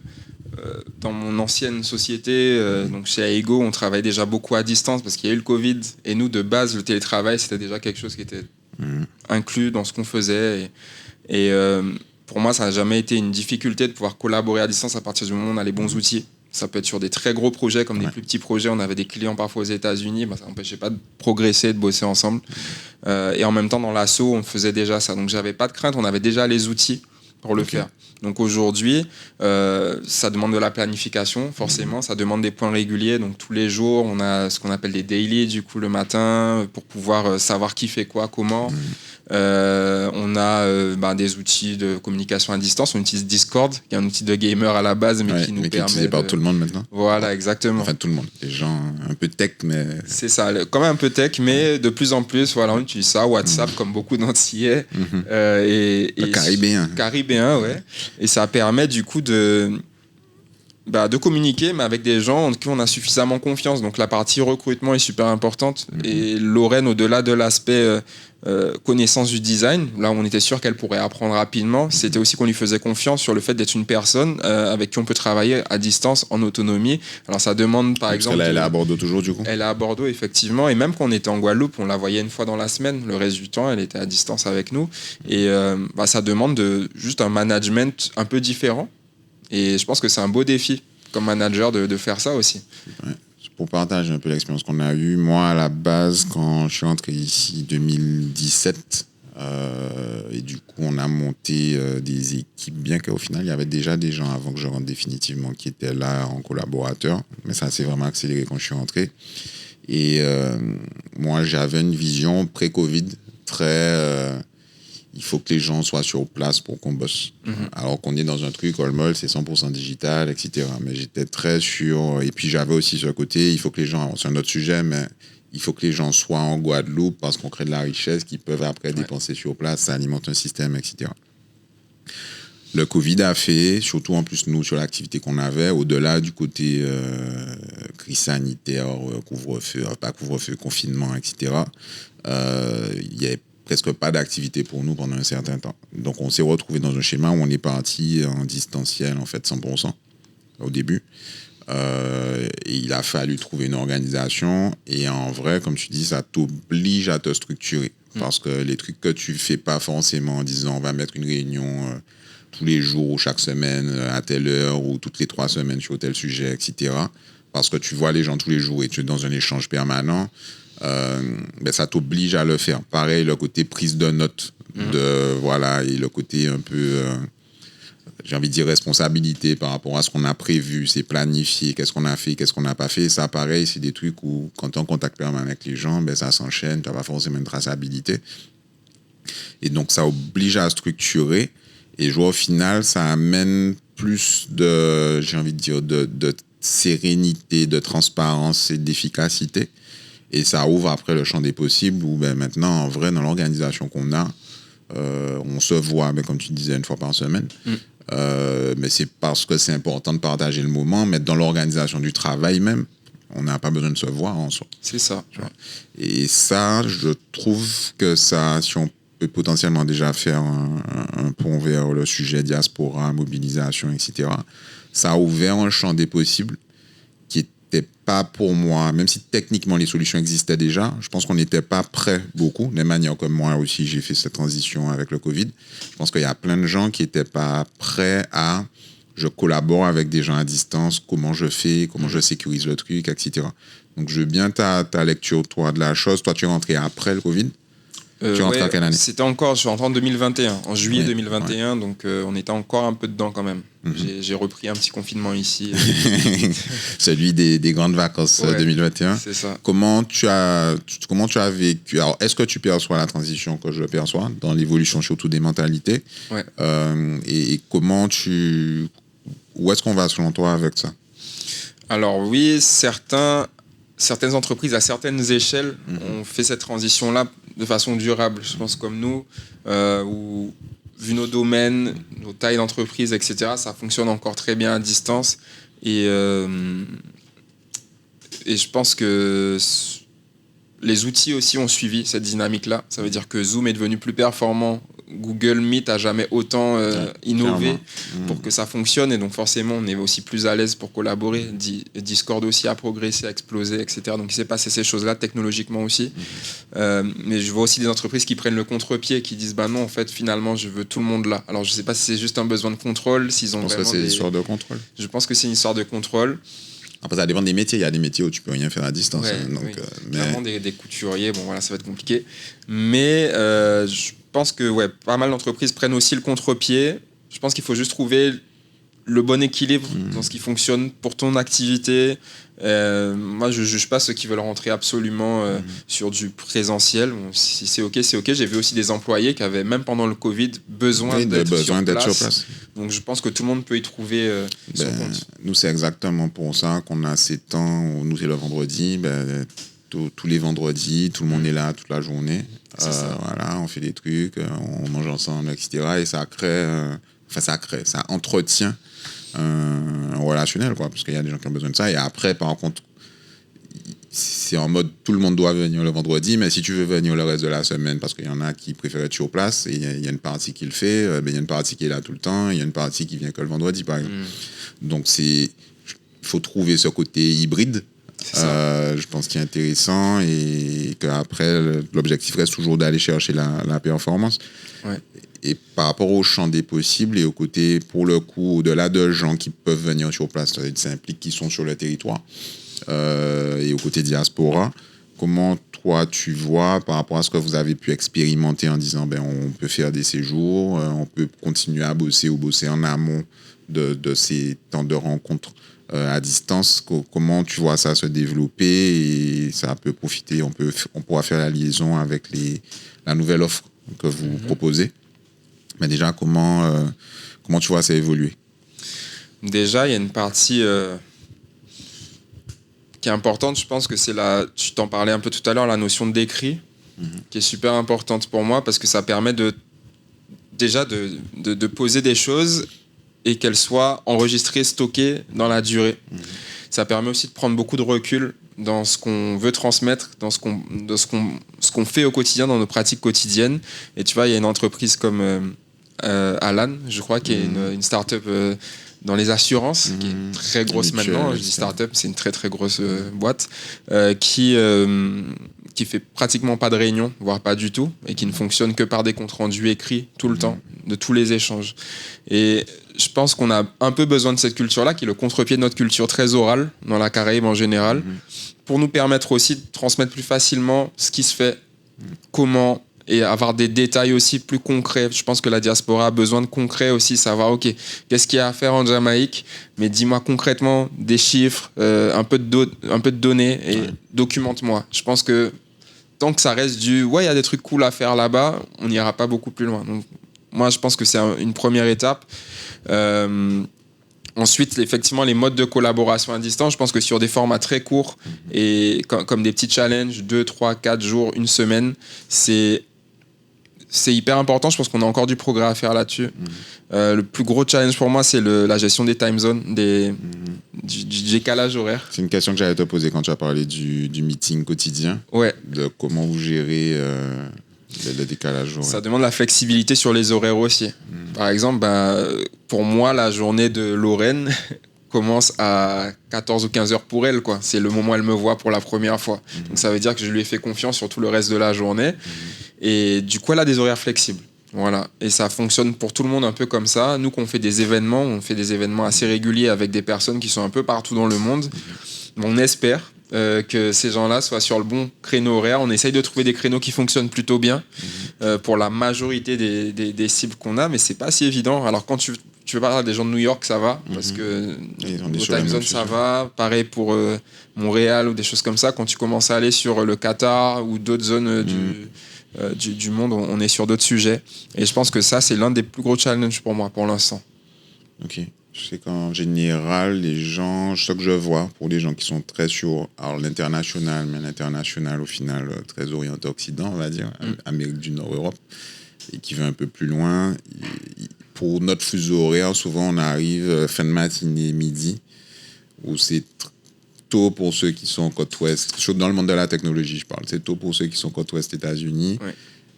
dans mon ancienne société, donc chez Aego, on travaillait déjà beaucoup à distance parce qu'il y a eu le Covid. Et nous, de base, le télétravail, c'était déjà quelque chose qui était inclus dans ce qu'on faisait. Et pour moi, ça n'a jamais été une difficulté de pouvoir collaborer à distance à partir du moment où on a les bons outils. Ça peut être sur des très gros projets comme des plus petits projets. On avait des clients parfois aux États-Unis, ça n'empêchait pas de progresser, de bosser ensemble. Et en même temps, dans l'assaut, on faisait déjà ça. Donc, j'avais pas de crainte. On avait déjà les outils pour le faire. Donc, aujourd'hui, ça demande de la planification, forcément. Ça demande des points réguliers. Donc, tous les jours, on a ce qu'on appelle des daily, du coup, le matin, pour pouvoir savoir qui fait quoi, comment. On a des outils de communication à distance. On utilise Discord, qui est un outil de gamer à la base, mais qui nous permet. Qui est utilisé par tout le monde maintenant. Voilà, exactement. Enfin, tout le monde. Les gens un peu tech, mais. C'est ça, quand même un peu tech, mais de plus en plus, voilà, on utilise ça. WhatsApp, comme beaucoup d'Antillais. Caribéen, ouais. Et ça permet du coup de communiquer, mais avec des gens en qui on a suffisamment confiance. Donc la partie recrutement est super importante. Et Lorraine, au-delà de l'aspect connaissance du design, là où on était sûr qu'elle pourrait apprendre rapidement, c'était aussi qu'on lui faisait confiance sur le fait d'être une personne avec qui on peut travailler à distance, en autonomie. Alors ça demande par exemple... Elle est à Bordeaux toujours du coup? Elle est à Bordeaux, effectivement. Et même quand on était en Guadeloupe, on la voyait 1 fois dans la semaine. Le reste du temps, elle était à distance avec nous. Et ça demande juste un management un peu différent. Et je pense que c'est un beau défi comme manager de faire ça aussi. Ouais. Pour partager un peu l'expérience qu'on a eue, moi à la base, quand je suis entré ici 2017, et du coup on a monté des équipes, bien qu'au final il y avait déjà des gens avant que je rentre définitivement qui étaient là en collaborateur, mais ça s'est vraiment accéléré quand je suis rentré. Et moi j'avais une vision pré-Covid très... il faut que les gens soient sur place pour qu'on bosse. Alors qu'on est dans un truc, Allmall, c'est 100% digital, etc. Mais j'étais très sûr. Et puis j'avais aussi ce côté, il faut que les gens, c'est un autre sujet, mais il faut que les gens soient en Guadeloupe parce qu'on crée de la richesse qu'ils peuvent après dépenser sur place, ça alimente un système, etc. Le Covid a fait, surtout en plus nous sur l'activité qu'on avait, au-delà du côté crise sanitaire, couvre-feu, pas couvre-feu, confinement, etc., il n'y avait presque pas d'activité pour nous pendant un certain temps. Donc on s'est retrouvé dans un schéma où on est parti en distanciel, en fait, 100% au début. Et il a fallu trouver une organisation et en vrai, comme tu dis, ça t'oblige à te structurer parce que les trucs que tu fais pas forcément en disant on va mettre une réunion tous les jours ou chaque semaine à telle heure ou toutes les 3 semaines sur tel sujet, etc. Parce que tu vois les gens tous les jours et tu es dans un échange permanent, ça t'oblige à le faire. Pareil, le côté prise de notes, voilà, et le côté un peu... j'ai envie de dire responsabilité par rapport à ce qu'on a prévu, c'est planifié, qu'est-ce qu'on a fait, qu'est-ce qu'on n'a pas fait. Ça, pareil, c'est des trucs où, quand tu es en contact permanent avec les gens, ça s'enchaîne, tu n'as pas forcément une traçabilité. Et donc, ça oblige à structurer. Et je vois au final, ça amène plus de, j'ai envie de dire, de sérénité, de transparence et d'efficacité. Et ça ouvre après le champ des possibles où maintenant, en vrai, dans l'organisation qu'on a, on se voit, comme tu disais, une fois par semaine. Mais c'est parce que c'est important de partager le moment, mais dans l'organisation du travail même, on n'a pas besoin de se voir en soi. C'est ça. Et ça, je trouve que ça, si on peut potentiellement déjà faire un pont vers le sujet diaspora, mobilisation, etc., ça a ouvert un champ des possibles qui n'était pas pour moi, même si techniquement les solutions existaient déjà, je pense qu'on n'était pas prêts beaucoup. De manière comme moi aussi, j'ai fait cette transition avec le Covid. Je pense qu'il y a plein de gens qui n'étaient pas prêts à... Je collabore avec des gens à distance, comment je fais, comment je sécurise le truc, etc. Donc, je veux bien ta lecture, toi, de la chose. Toi, tu es rentré après le Covid. Tu es rentré en quelle année? Je suis rentré en 2021, en juillet 2021, donc on était encore un peu dedans quand même. J'ai repris un petit confinement ici. Celui des grandes vacances 2021. C'est ça. Comment tu as vécu? Alors, est-ce que tu perçois la transition que je perçois dans l'évolution surtout des mentalités? Et comment où est-ce qu'on va selon toi avec ça? Alors oui, certaines entreprises à certaines échelles ont fait cette transition-là de façon durable. Je pense comme nous, où vu nos domaines, nos tailles d'entreprise, etc., ça fonctionne encore très bien à distance. Et je pense que les outils aussi ont suivi cette dynamique-là. Ça veut dire que Zoom est devenu plus performant. Google Meet a jamais autant innové pour que ça fonctionne. Et donc forcément, on est aussi plus à l'aise pour collaborer. Discord aussi a progressé, a explosé, etc. Donc il s'est passé ces choses-là technologiquement aussi. Mais je vois aussi des entreprises qui prennent le contre-pied, qui disent non, en fait, finalement, je veux tout le monde là. Alors je sais pas si c'est juste un besoin de contrôle, s'ils ont vraiment. Je pense que c'est une histoire de contrôle. Je pense que c'est une histoire de contrôle. Après, ça dépend des métiers. Il y a des métiers où tu peux rien faire à distance. Clairement, des couturiers, ça va être compliqué. Mais je pense que pas mal d'entreprises prennent aussi le contre-pied. Je pense qu'il faut juste trouver le bon équilibre dans ce qui fonctionne pour ton activité. Moi, je ne juge pas ceux qui veulent rentrer absolument sur du présentiel. Bon, si c'est OK, c'est OK. J'ai vu aussi des employés qui avaient, même pendant le Covid, besoin d'être sur place. Donc, je pense que tout le monde peut y trouver son compte. Nous, c'est exactement pour ça qu'on a ces temps où nous, c'est le vendredi. Tous les vendredis, tout le monde est là toute la journée. Voilà, on fait des trucs, on mange ensemble, etc. Et ça entretient un relationnel, parce qu'il y a des gens qui ont besoin de ça. Et après, par contre, c'est en mode tout le monde doit venir le vendredi, mais si tu veux venir le reste de la semaine, parce qu'il y en a qui préfèrent être sur place, et il y a une partie qui le fait, il y a une partie qui est là tout le temps, il y a une partie qui vient que le vendredi, par exemple. Donc, il faut trouver ce côté hybride. Je pense qu'il est intéressant et qu'après, l'objectif reste toujours d'aller chercher la performance. Et par rapport au champ des possibles et au côté, pour le coup, au-delà de gens qui peuvent venir sur place, ça implique qu'ils sont sur le territoire. Et au côté diaspora, comment toi tu vois par rapport à ce que vous avez pu expérimenter en disant on peut faire des séjours, on peut continuer à bosser ou bosser en amont de ces temps de rencontres à distance, comment tu vois ça se développer et ça peut profiter, on pourra faire la liaison avec la nouvelle offre que vous proposez. Mais déjà, comment tu vois ça évoluer? Déjà, il y a une partie qui est importante, je pense que c'est tu t'en parlais un peu tout à l'heure, la notion d'écrit, qui est super importante pour moi parce que ça permet déjà de poser des choses et qu'elles soient enregistrées, stockées dans la durée. Ça permet aussi de prendre beaucoup de recul dans ce qu'on veut transmettre, dans ce qu'on fait au quotidien, dans nos pratiques quotidiennes. Et tu vois, il y a une entreprise comme Alan, je crois, qui est une start-up dans les assurances, qui est très grosse maintenant. Je dis start-up, c'est une très très grosse boîte qui fait pratiquement pas de réunions, voire pas du tout, et qui ne fonctionne que par des comptes rendus écrits tout le temps, de tous les échanges. Et je pense qu'on a un peu besoin de cette culture-là, qui est le contre-pied de notre culture très orale, dans la Caraïbe en général, pour nous permettre aussi de transmettre plus facilement ce qui se fait, comment, et avoir des détails aussi plus concrets. Je pense que la diaspora a besoin de concret aussi, savoir, ok, qu'est-ce qu'il y a à faire en Jamaïque, mais dis-moi concrètement des chiffres, un peu de données, et documente-moi. Je pense que tant que ça reste il y a des trucs cool à faire là-bas, on n'ira pas beaucoup plus loin. Donc, moi, je pense que c'est une première étape. Ensuite, effectivement, les modes de collaboration à distance, je pense que sur des formats très courts et comme des petits challenges, 2, 3, 4 jours, une semaine, c'est hyper important. Je pense qu'on a encore du progrès à faire là-dessus. Le plus gros challenge pour moi, c'est la gestion des time zones, du décalage horaire. C'est une question que j'allais te poser quand tu as parlé du meeting quotidien. Ouais. De comment vous gérez le décalage horaire. Ça demande la flexibilité sur les horaires aussi. Par exemple, pour moi, la journée de Lorraine commence à 14 ou 15 heures pour elle, quoi. C'est le moment où elle me voit pour la première fois. Donc ça veut dire que je lui ai fait confiance sur tout le reste de la journée. Et du coup, elle a des horaires flexibles. Voilà. Et ça fonctionne pour tout le monde un peu comme ça. Nous, on fait des événements assez réguliers avec des personnes qui sont un peu partout dans le monde. On espère que ces gens-là soient sur le bon créneau horaire. On essaye de trouver des créneaux qui fonctionnent plutôt bien pour la majorité des cibles qu'on a, mais c'est pas si évident. Alors quand tu veux parler à des gens de New York, ça va, parce que nos time zones, ça va. Pareil pour Montréal ou des choses comme ça. Quand tu commences à aller sur le Qatar ou d'autres zones du monde, on est sur d'autres sujets. Et je pense que ça, c'est l'un des plus gros challenges pour moi, pour l'instant. Ok. Je sais qu'en général, les gens, ce que je vois, pour les gens qui sont très sur l'international, mais l'international, au final, très orienté Occident, on va dire, Amérique du Nord, Europe, et qui va un peu plus loin, pour notre fuseau horaire, souvent, on arrive fin de matinée, midi, où c'est tôt pour ceux qui sont côte ouest, dans le monde de la technologie, je parle, c'est tôt pour ceux qui sont côte ouest États-Unis,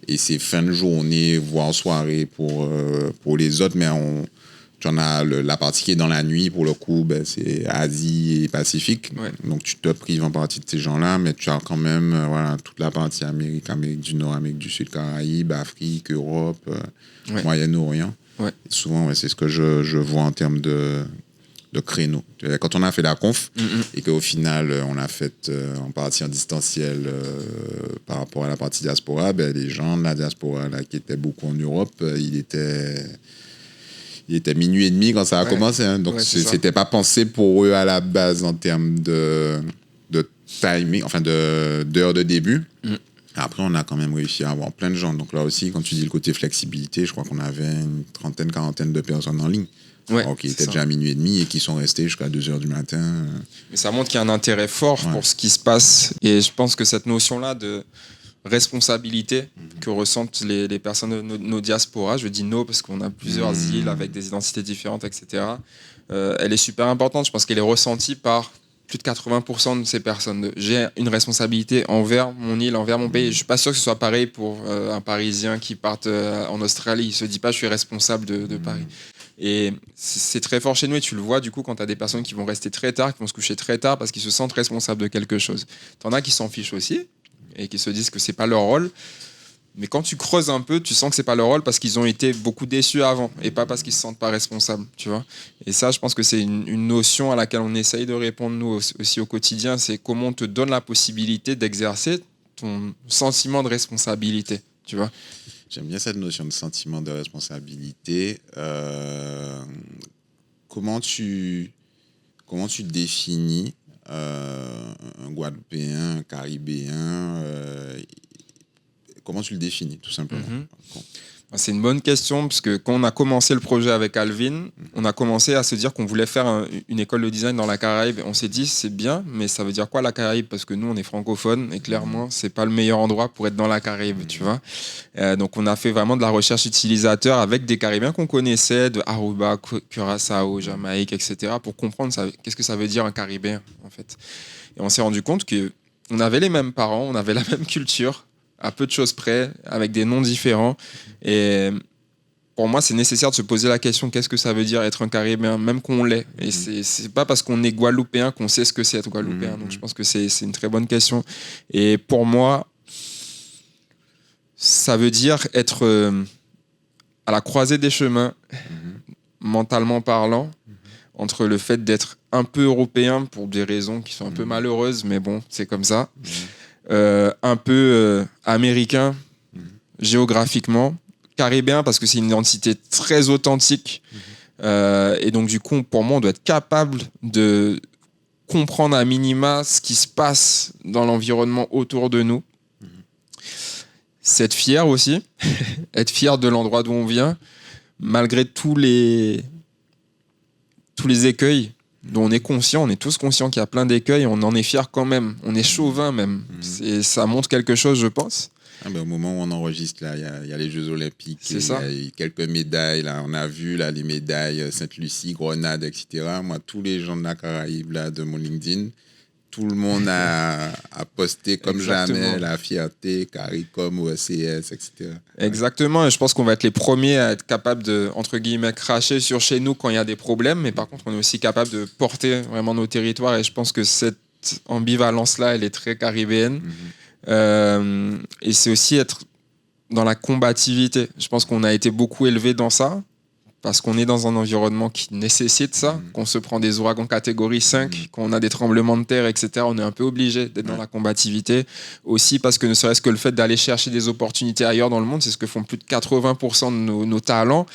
et c'est fin de journée, voire soirée pour les autres, mais tu en as la partie qui est dans la nuit, pour le coup, c'est Asie et Pacifique. Donc, tu te prives en partie de ces gens-là, mais tu as quand même toute la partie Amérique du Nord, Amérique du Sud, Caraïbes, Afrique, Europe, Moyen-Orient. Souvent, c'est ce que je vois en termes de créneaux. Quand on a fait la conf et qu'au final, on l'a fait en partie en distanciel par rapport à la partie diaspora, les gens de la diaspora là, qui étaient beaucoup en Europe, il était 12h30 quand ça a commencé. Hein. Donc, c'était pas pensé pour eux à la base en termes de timing, enfin d'heure de début. Après, on a quand même réussi à avoir plein de gens. Donc là aussi, quand tu dis le côté flexibilité, je crois qu'on avait une trentaine, quarantaine de personnes en ligne. Qui étaient déjà à 12h30 et qui sont restés jusqu'à 2h du matin. Mais ça montre qu'il y a un intérêt fort pour ce qui se passe. Et je pense que cette notion-là de responsabilité que ressentent les personnes de nos diasporas, je dis nos parce qu'on a plusieurs îles avec des identités différentes, etc. Elle est super importante. Je pense qu'elle est ressentie par plus de 80% de ces personnes. J'ai une responsabilité envers mon île, envers mon pays. Je ne suis pas sûr que ce soit pareil pour un Parisien qui part en Australie. Il ne se dit pas je suis responsable de Paris. Et c'est très fort chez nous et tu le vois du coup quand tu as des personnes qui vont rester très tard, qui vont se coucher très tard parce qu'ils se sentent responsables de quelque chose. T'en as qui s'en fichent aussi et qui se disent que c'est pas leur rôle. Mais quand tu creuses un peu, tu sens que c'est pas leur rôle parce qu'ils ont été beaucoup déçus avant et pas parce qu'ils se sentent pas responsables, tu vois. Et ça, je pense que c'est une notion à laquelle on essaye de répondre nous aussi au quotidien, c'est comment on te donne la possibilité d'exercer ton sentiment de responsabilité, tu vois. J'aime bien cette notion de sentiment de responsabilité. Comment tu définis un Guadeloupéen, un Caribéen comment tu le définis, tout simplement? C'est une bonne question, parce que quand on a commencé le projet avec Alvin, on a commencé à se dire qu'on voulait faire une école de design dans la Caraïbe. On s'est dit, c'est bien, mais ça veut dire quoi la Caraïbe? Parce que nous, on est francophone, et clairement, c'est pas le meilleur endroit pour être dans la Caraïbe, tu vois. Donc, on a fait vraiment de la recherche utilisateur avec des Caribéens qu'on connaissait, de Aruba, Curaçao, Jamaïque, etc., pour comprendre qu'est-ce que ça veut dire un Caribéen, en fait. Et on s'est rendu compte qu'on avait les mêmes parents, on avait la même culture, à peu de choses près, avec des noms différents. Et pour moi, c'est nécessaire de se poser la question, qu'est-ce que ça veut dire être un Caribéen, même qu'on l'est. Et c'est pas parce qu'on est Guadeloupéen qu'on sait ce que c'est être Guadeloupéen. Donc je pense que c'est une très bonne question. Et pour moi, ça veut dire être à la croisée des chemins, mentalement parlant, entre le fait d'être un peu européen pour des raisons qui sont un peu malheureuses, mais bon, c'est comme ça. Un peu américain géographiquement, caribéen parce que c'est une identité très authentique et donc du coup pour moi on doit être capable de comprendre à minima ce qui se passe dans l'environnement autour de nous, c'est être fier aussi être fier de l'endroit d'où on vient malgré tous les écueils dont on est conscient, on est tous conscients qu'il y a plein d'écueils, on en est fier quand même, on est chauvin même. Ça montre quelque chose, je pense. Au moment où on enregistre, là, il y a les Jeux Olympiques, c'est ça. Il y a quelques médailles, là, on a vu là, les médailles Sainte-Lucie, Grenade, etc. Moi, tous les gens de la Caraïbe, là, de mon LinkedIn, tout le monde a posté comme jamais la fierté, CARICOM, OSCS, etc. Exactement, et je pense qu'on va être les premiers à être capables de, entre guillemets, cracher sur chez nous quand il y a des problèmes, mais par contre, on est aussi capable de porter vraiment nos territoires, et je pense que cette ambivalence-là, elle est très caribéenne. Et c'est aussi être dans la combativité. Je pense qu'on a été beaucoup élevé dans ça, parce qu'on est dans un environnement qui nécessite ça, qu'on se prend des ouragans catégorie 5, qu'on a des tremblements de terre, etc. On est un peu obligé d'être dans la combativité. Aussi parce que ne serait-ce que le fait d'aller chercher des opportunités ailleurs dans le monde, c'est ce que font plus de 80% de nos talents.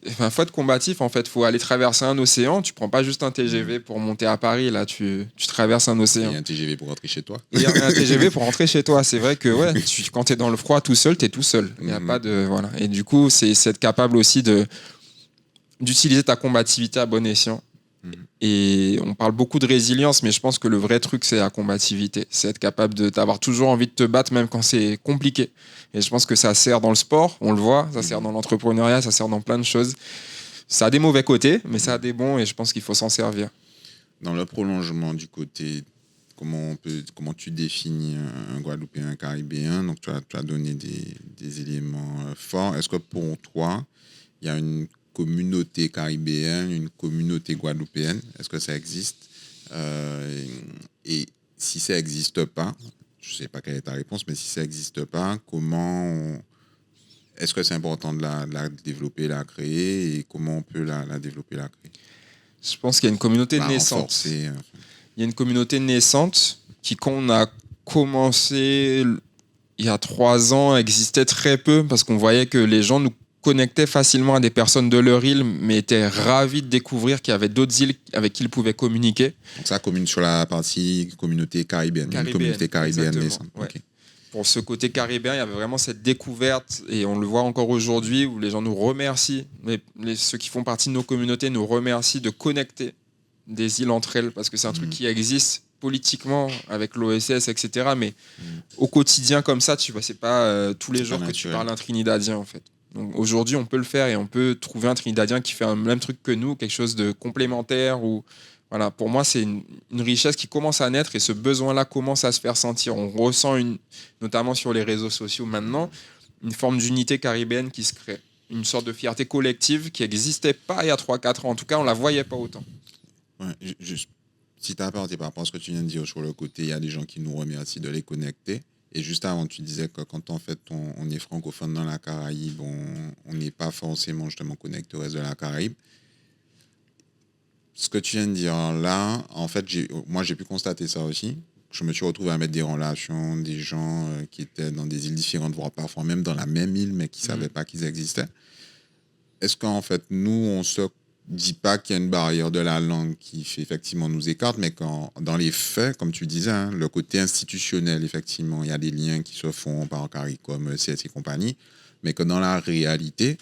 Enfin, faut être combatif, en fait. Faut aller traverser un océan. Tu prends pas juste un TGV pour monter à Paris. Là, tu traverses un océan. Et un TGV pour rentrer chez toi. Et un TGV pour rentrer chez toi. C'est vrai que ouais, quand tu es dans le froid tout seul, tu es tout seul. Il y a pas de voilà. Et du coup, c'est être capable aussi d'utiliser ta combativité à bon escient. Et on parle beaucoup de résilience, mais je pense que le vrai truc, c'est la combativité. C'est être capable d'avoir toujours envie de te battre, même quand c'est compliqué. Et je pense que ça sert dans le sport, on le voit, ça sert dans l'entrepreneuriat, ça sert dans plein de choses. Ça a des mauvais côtés, mais ça a des bons, et je pense qu'il faut s'en servir. Dans le prolongement du côté, comment tu définis un Guadeloupéen, un Caribéen? Donc, tu as donné des éléments forts. Est-ce que pour toi, il y a une communauté caribéenne, une communauté guadeloupéenne? Est-ce que ça existe? Et si ça n'existe pas, je ne sais pas quelle est ta réponse, mais si ça n'existe pas, est-ce que c'est important de la développer, la créer, et comment on peut la développer, la créer? Je pense qu'il y a une communauté naissante. Il y a une communauté naissante qui, quand on a commencé il y a 3 ans, existait très peu parce qu'on voyait que les gens nous connectaient facilement à des personnes de leur île, mais étaient ravis de découvrir qu'il y avait d'autres îles avec qui ils pouvaient communiquer. Donc ça commune sur la partie communauté caribéenne, une communauté caribéenne naissante. Ouais. Okay. Pour ce côté caribéen, il y avait vraiment cette découverte, et on le voit encore aujourd'hui, où les gens nous remercient, ceux qui font partie de nos communautés nous remercient de connecter des îles entre elles, parce que c'est un truc qui existe politiquement avec l'OSS, etc. Mais au quotidien comme ça, tu vois, c'est pas tous les jours que tu parles un Trinidadien, en fait. Donc aujourd'hui, on peut le faire, et on peut trouver un Trinidadien qui fait un même truc que nous, quelque chose de complémentaire. Ou voilà, pour moi, c'est une richesse qui commence à naître, et ce besoin-là commence à se faire sentir. On ressent, notamment sur les réseaux sociaux maintenant, une forme d'unité caribéenne qui se crée. Une sorte de fierté collective qui n'existait pas il y a 3-4 ans. En tout cas, on ne la voyait pas autant. Ouais, juste, si tu as parlé par rapport à ce que tu viens de dire sur le côté, il y a des gens qui nous remercient de les connecter. Et juste avant, tu disais que quand en fait on est francophone dans la Caraïbe, on n'est pas forcément justement connecté au reste de la Caraïbe. Ce que tu viens de dire là, en fait, moi j'ai pu constater ça aussi. Je me suis retrouvé à mettre des relations, des gens qui étaient dans des îles différentes, voire parfois même dans la même île, mais qui ne savaient pas qu'ils existaient. Est-ce qu'en fait, nous, on se dit pas qu'il y a une barrière de la langue qui fait effectivement nous écarte, mais dans les faits, comme tu disais, hein, le côté institutionnel, effectivement, il y a des liens qui se font par CARICOM, CS et compagnie, mais que dans la réalité,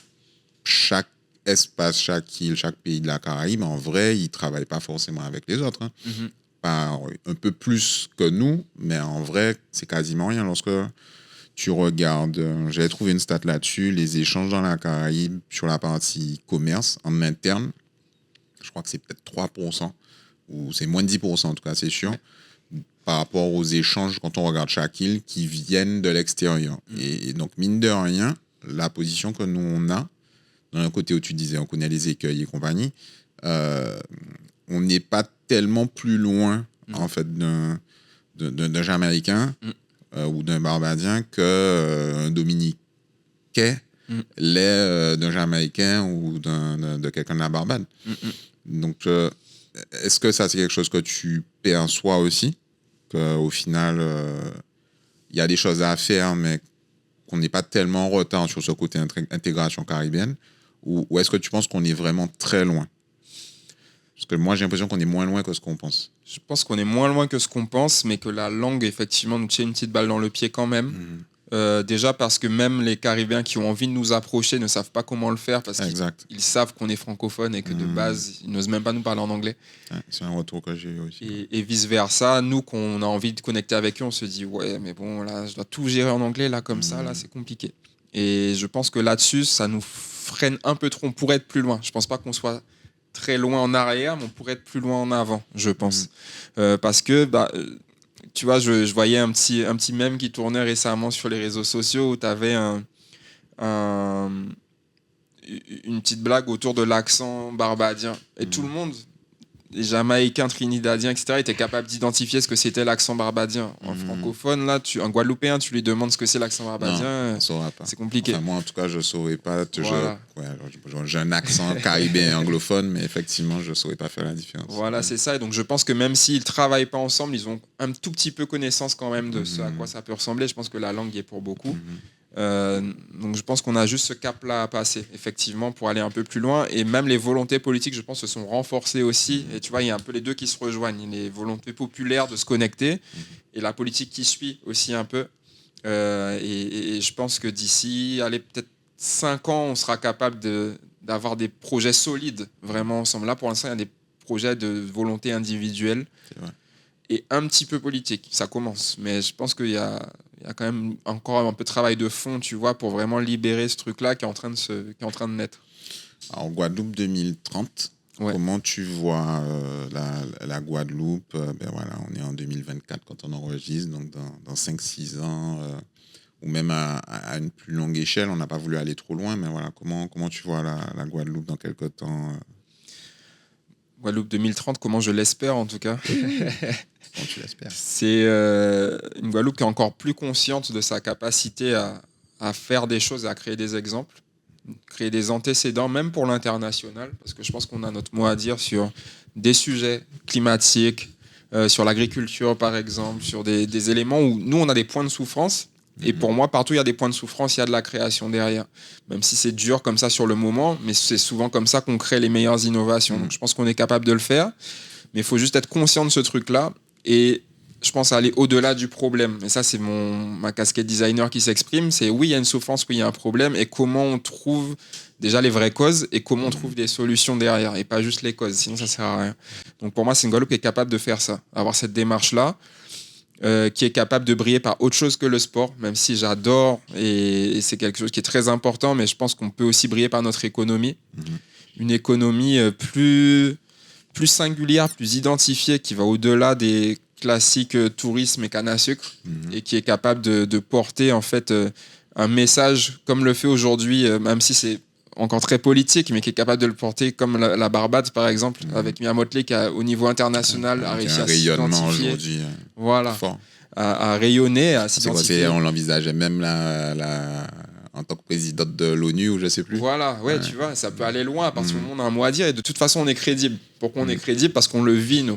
chaque espace, chaque île, chaque pays de la Caraïbe, en vrai, ils ne travaillent pas forcément avec les autres. Hein. Pas un peu plus que nous, mais en vrai, c'est quasiment rien. Lorsque tu regardes, j'avais trouvé une stat là-dessus, les échanges dans la Caraïbe sur la partie commerce en interne, je crois que c'est peut-être 3%, ou c'est moins de 10% en tout cas, c'est sûr, par rapport aux échanges quand on regarde chaque île qui viennent de l'extérieur. Et donc, mine de rien, la position que nous, on a, dans le côté où tu disais, on connaît les écueils et compagnie, on n'est pas tellement plus loin, en fait, d'un Jamaïcain ou d'un Barbadien qu'un Dominicain l'est d'un Jamaïcain ou de quelqu'un de la Barbade. Donc, est-ce que ça, c'est quelque chose que tu perçois aussi? Qu'au final, il y a des choses à faire, mais qu'on n'est pas tellement en retard sur ce côté intégration caribéenne? Ou est-ce que tu penses qu'on est vraiment très loin? Parce que moi, j'ai l'impression qu'on est moins loin que ce qu'on pense. Je pense qu'on est moins loin que ce qu'on pense, mais que la langue, effectivement, nous tire une petite balle dans le pied quand même. Déjà parce que même les Caribéens qui ont envie de nous approcher ne savent pas comment le faire parce qu'ils savent qu'on est francophone et que de base, ils n'osent même pas nous parler en anglais. Ouais, c'est un retour que j'ai eu aussi. Et vice-versa, nous, qu'on a envie de connecter avec eux, on se dit « Ouais, mais bon, là, je dois tout gérer en anglais, là, comme ça, là, c'est compliqué. » Et je pense que là-dessus, ça nous freine un peu trop. On pourrait être plus loin. Je pense pas qu'on soit très loin en arrière, mais on pourrait être plus loin en avant, je pense. Parce que... tu vois, je voyais un petit mème qui tournait récemment sur les réseaux sociaux où tu avais une petite blague autour de l'accent barbadien. Et tout le monde, les Jamaïcains, Trinidadiens, etc., étaient capables d'identifier ce que c'était l'accent barbadien. En francophone, là, un Guadeloupéen, tu lui demandes ce que c'est l'accent barbadien, c'est compliqué. Enfin, moi, en tout cas, je ne saurais pas. Voilà. J'ai un accent caribéen et anglophone, mais effectivement, je ne saurais pas faire la différence. Voilà, c'est ça. Et donc, je pense que même s'ils ne travaillent pas ensemble, ils ont un tout petit peu connaissance quand même de ce à quoi ça peut ressembler. Je pense que la langue y est pour beaucoup. Donc, je pense qu'on a juste ce cap-là à passer, effectivement, pour aller un peu plus loin. Et même les volontés politiques, je pense, se sont renforcées aussi. Et tu vois, il y a un peu les deux qui se rejoignent. Les volontés populaires de se connecter et la politique qui suit aussi un peu. Et je pense que d'ici, allez, peut-être 5 ans, on sera capable d'avoir des projets solides vraiment ensemble. Là, pour l'instant, il y a des projets de volonté individuelle et un petit peu politique. Ça commence. Mais je pense qu'il y a quand même encore un peu de travail de fond, tu vois, pour vraiment libérer ce truc-là qui est en train de naître. Alors, Guadeloupe 2030, comment tu vois la Guadeloupe voilà, on est en 2024 quand on enregistre, donc dans 5-6 ans, ou même à une plus longue échelle. On n'a pas voulu aller trop loin, mais voilà, comment tu vois la Guadeloupe dans quelques temps Guadeloupe 2030, comment je l'espère en tout cas. Comment tu l'espères? C'est une Guadeloupe qui est encore plus consciente de sa capacité à faire des choses et à créer des exemples, créer des antécédents, même pour l'international, parce que je pense qu'on a notre mot à dire sur des sujets climatiques, sur l'agriculture par exemple, sur des éléments où nous on a des points de souffrance. Et pour moi, partout il y a des points de souffrance, il y a de la création derrière. Même si c'est dur comme ça sur le moment, mais c'est souvent comme ça qu'on crée les meilleures innovations. Donc je pense qu'on est capable de le faire, mais il faut juste être conscient de ce truc-là. Et je pense aller au-delà du problème. Et ça, c'est ma casquette designer qui s'exprime. C'est oui, il y a une souffrance, oui, il y a un problème. Et comment on trouve déjà les vraies causes et comment on trouve des solutions derrière. Et pas juste les causes, sinon ça ne sert à rien. Donc pour moi, c'est une Guadeloupe qui est capable de faire ça. Avoir cette démarche-là. Qui est capable de briller par autre chose que le sport, même si j'adore et c'est quelque chose qui est très important, mais je pense qu'on peut aussi briller par notre économie. Une économie plus singulière, plus identifiée, qui va au-delà des classiques tourisme et canne à sucre, et qui est capable de porter en fait un message comme le fait aujourd'hui, même si c'est encore très politique, mais qui est capable de le porter comme la Barbade, par exemple, avec Mia Motley, qui au niveau international a réussi à s'identifier. Voilà. Fort. À rayonner, à s'identifier. On l'envisageait même en tant que présidente de l'ONU, ou je sais plus. Voilà, tu vois, ça peut aller loin, parce que on a un mot à dire, et de toute façon, on est crédible. Pourquoi on est crédible? Parce qu'on le vit, nous.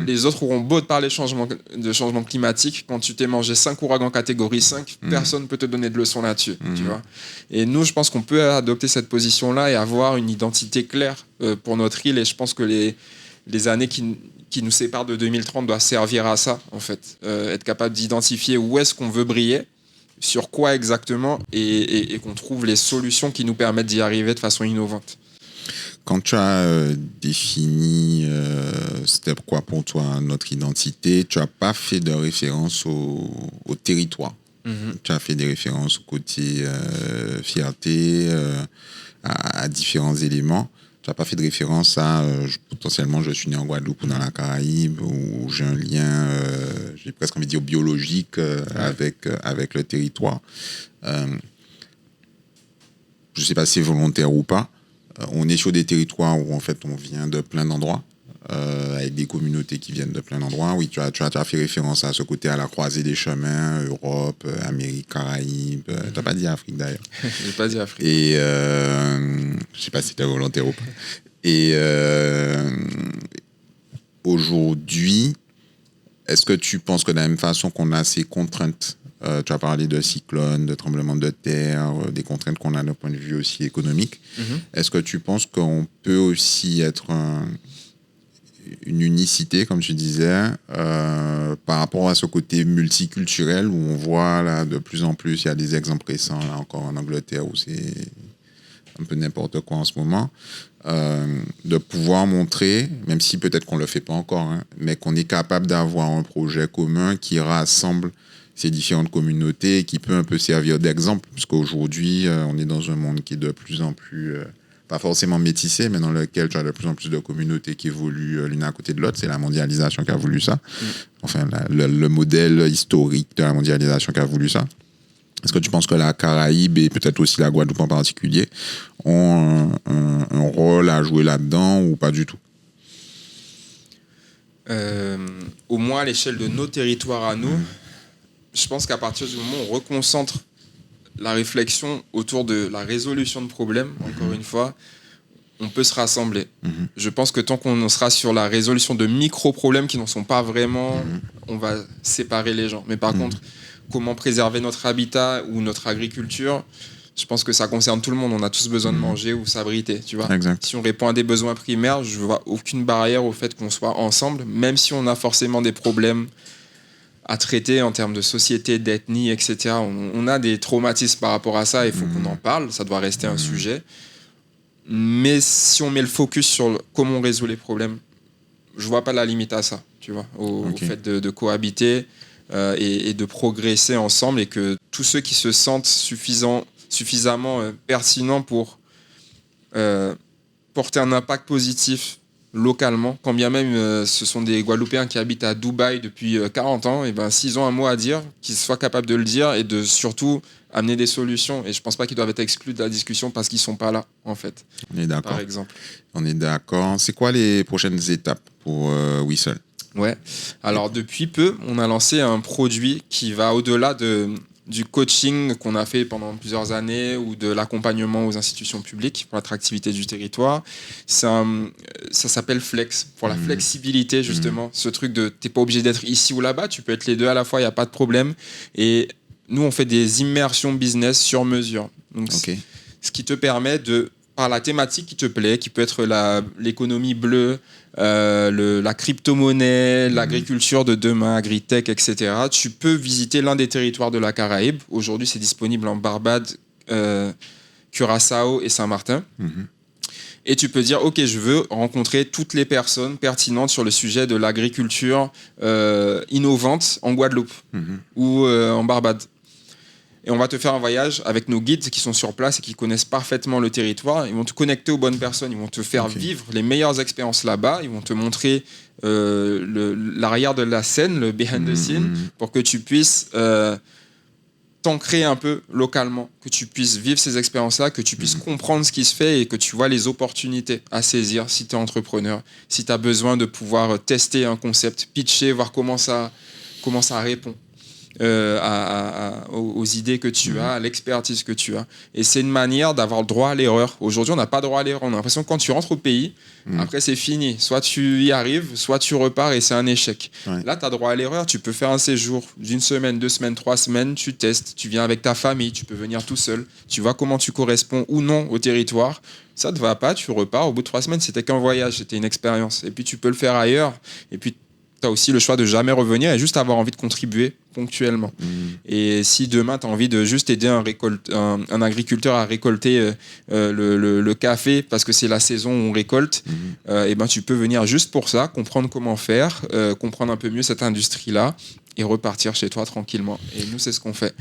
Les autres auront beau te parler de changement climatique, quand tu t'es mangé 5 ouragans catégorie 5, personne ne peut te donner de leçons là-dessus, tu vois. Et nous, je pense qu'on peut adopter cette position-là et avoir une identité claire pour notre île, et je pense que les années qui nous séparent de 2030 doivent servir à ça, en fait. Être capable d'identifier où est-ce qu'on veut briller, sur quoi exactement et qu'on trouve les solutions qui nous permettent d'y arriver de façon innovante. Quand tu as défini c'était quoi pour toi notre identité, tu n'as pas fait de référence au territoire. Tu as fait des références au côté fierté, à différents éléments. Tu n'as pas fait de référence à potentiellement je suis né en Guadeloupe ou dans la Caraïbe, ou j'ai un lien, j'ai presque envie de dire biologique avec le territoire. Je ne sais pas si c'est volontaire ou pas. On est sur des territoires où en fait on vient de plein d'endroits, avec des communautés qui viennent de plein d'endroits. Oui, tu as fait référence à ce côté, à la croisée des chemins, Europe, Amérique, Caraïbes. Tu n'as pas dit Afrique d'ailleurs. Je n'ai pas dit Afrique. Et je ne sais pas si c'était volontaire ou pas. Et aujourd'hui, est-ce que tu penses que de la même façon qu'on a ces contraintes, tu as parlé de cyclones, de tremblements de terre, des contraintes qu'on a d'un point de vue aussi économique, est-ce que tu penses qu'on peut aussi être une unicité, comme tu disais, par rapport à ce côté multiculturel où on voit là, de plus en plus, il y a des exemples récents, là encore en Angleterre, où c'est un peu n'importe quoi en ce moment, de pouvoir montrer, même si peut-être qu'on ne le fait pas encore, hein, mais qu'on est capable d'avoir un projet commun qui rassemble ces différentes communautés et qui peut un peu servir d'exemple, puisqu'aujourd'hui, on est dans un monde qui est de plus en plus, pas forcément métissé, mais dans lequel tu as de plus en plus de communautés qui évoluent l'une à côté de l'autre. C'est la mondialisation qui a voulu ça. Enfin, le modèle historique de la mondialisation qui a voulu ça. Est-ce que tu penses que la Caraïbe et peut-être aussi la Guadeloupe en particulier ont un rôle à jouer là-dedans ou pas du tout? Au moins à l'échelle de nos territoires à nous, je pense qu'à partir du moment où on reconcentre la réflexion autour de la résolution de problèmes, encore une fois, on peut se rassembler. Je pense que tant qu'on sera sur la résolution de micro-problèmes qui n'en sont pas vraiment, on va séparer les gens. Mais par contre, comment préserver notre habitat ou notre agriculture, je pense que ça concerne tout le monde. On a tous besoin de manger ou s'abriter, tu vois. Exact. Si on répond à des besoins primaires, je ne vois aucune barrière au fait qu'on soit ensemble, même si on a forcément des problèmes à traiter en termes de société, d'ethnie, etc. On a des traumatismes par rapport à ça, il faut qu'on en parle, ça doit rester un sujet. Mais si on met le focus sur comment on résout les problèmes, je vois pas la limite à ça, tu vois, au fait de cohabiter et de progresser ensemble, et que tous ceux qui se sentent suffisamment pertinents pour porter un impact positif localement, quand bien même ce sont des Guadeloupéens qui habitent à Dubaï depuis 40 ans, et ben, s'ils ont un mot à dire, qu'ils soient capables de le dire et de surtout amener des solutions. Et je pense pas qu'ils doivent être exclus de la discussion parce qu'ils sont pas là, en fait. On est d'accord. Par exemple. On est d'accord. C'est quoi les prochaines étapes pour Whistle? Ouais. Alors depuis peu, on a lancé un produit qui va au-delà du coaching qu'on a fait pendant plusieurs années ou de l'accompagnement aux institutions publiques pour l'attractivité du territoire. Ça s'appelle Flex, pour la flexibilité justement. Ce truc de t'es pas obligé d'être ici ou là-bas, tu peux être les deux à la fois, il n'y a pas de problème. Et nous, on fait des immersions business sur mesure. Donc, ce qui te permet de, par la thématique qui te plaît, qui peut être l'économie bleue, la crypto-monnaie, l'agriculture de demain, agritech, etc. Tu peux visiter l'un des territoires de la Caraïbe. Aujourd'hui, c'est disponible en Barbade, Curaçao et Saint-Martin. Et tu peux dire, ok, je veux rencontrer toutes les personnes pertinentes sur le sujet de l'agriculture innovante en Guadeloupe ou en Barbade. Et on va te faire un voyage avec nos guides qui sont sur place et qui connaissent parfaitement le territoire. Ils vont te connecter aux bonnes personnes, ils vont te faire vivre les meilleures expériences là-bas, ils vont te montrer l'arrière de la scène, le behind the scene, pour que tu puisses t'ancrer un peu localement, que tu puisses vivre ces expériences-là, que tu puisses comprendre ce qui se fait et que tu vois les opportunités à saisir si tu es entrepreneur, si tu as besoin de pouvoir tester un concept, pitcher, voir comment ça répond. Aux idées que tu as, à l'expertise que tu as. Et c'est une manière d'avoir le droit à l'erreur. Aujourd'hui, on n'a pas droit à l'erreur. On a l'impression que quand tu rentres au pays, après c'est fini. Soit tu y arrives, soit tu repars et c'est un échec. Là, tu as droit à l'erreur. Tu peux faire un séjour d'une semaine, 2 semaines, 3 semaines. Tu testes. Tu viens avec ta famille. Tu peux venir tout seul. Tu vois comment tu corresponds ou non au territoire. Ça ne te va pas, tu repars. Au bout de 3 semaines, c'était qu'un voyage. C'était une expérience. Et puis, tu peux le faire ailleurs. Et puis, tu as aussi le choix de jamais revenir et juste avoir envie de contribuer ponctuellement. Et si demain, tu as envie de juste aider un agriculteur à récolter le café parce que c'est la saison où on récolte, et ben, tu peux venir juste pour ça, comprendre comment faire, comprendre un peu mieux cette industrie-là et repartir chez toi tranquillement. Et nous, c'est ce qu'on fait.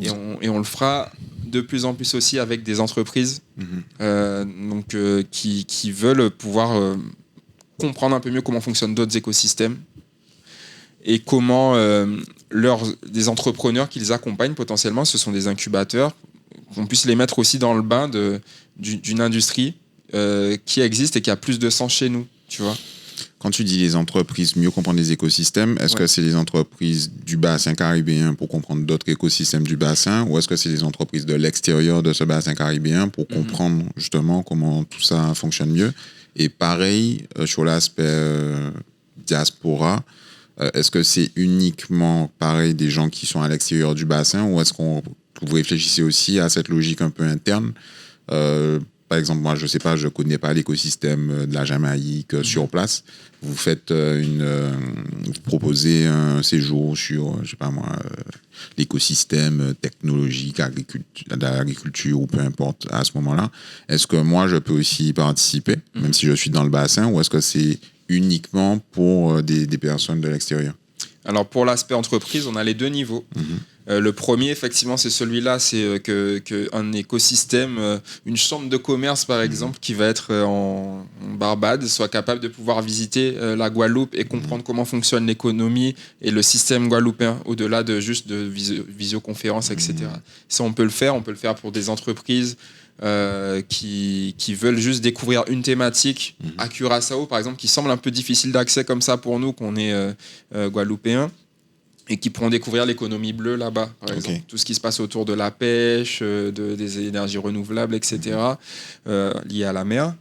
Et on le fera de plus en plus aussi avec des entreprises qui veulent pouvoir comprendre un peu mieux comment fonctionnent d'autres écosystèmes et comment des entrepreneurs qu'ils accompagnent potentiellement, ce sont des incubateurs, qu'on puisse les mettre aussi dans le bain d'une industrie qui existe et qui a plus de sens chez nous, tu vois. Quand tu dis les entreprises, mieux comprendre les écosystèmes, est-ce que c'est les entreprises du bassin caribéen pour comprendre d'autres écosystèmes du bassin, ou est-ce que c'est les entreprises de l'extérieur de ce bassin caribéen pour comprendre justement comment tout ça fonctionne mieux? Et pareil, sur l'aspect diaspora, est-ce que c'est uniquement pareil des gens qui sont à l'extérieur du bassin, ou est-ce qu'on vous réfléchissez aussi à cette logique un peu interne? Par exemple, moi, je sais pas, je connais pas l'écosystème de la Jamaïque sur place. Vous faites vous proposez un séjour sur, je sais pas moi, l'écosystème technologique, l'agriculture ou peu importe à ce moment-là. Est-ce que moi, je peux aussi y participer, même si je suis dans le bassin, ou est-ce que c'est uniquement pour des personnes de l'extérieur? Alors, pour l'aspect entreprise, on a les deux niveaux. Le premier, effectivement, c'est celui-là, c'est qu'un écosystème, une chambre de commerce, par exemple, qui va être en Barbade, soit capable de pouvoir visiter la Guadeloupe et comprendre comment fonctionne l'économie et le système guadeloupéen, au-delà de juste de visioconférence, etc. Ça, on peut le faire pour des entreprises qui veulent juste découvrir une thématique à Curaçao, par exemple, qui semble un peu difficile d'accès comme ça pour nous, qu'on est guadeloupéens, et qui pourront découvrir l'économie bleue là-bas, par exemple. Tout ce qui se passe autour de la pêche, des énergies renouvelables, etc., liées à la mer.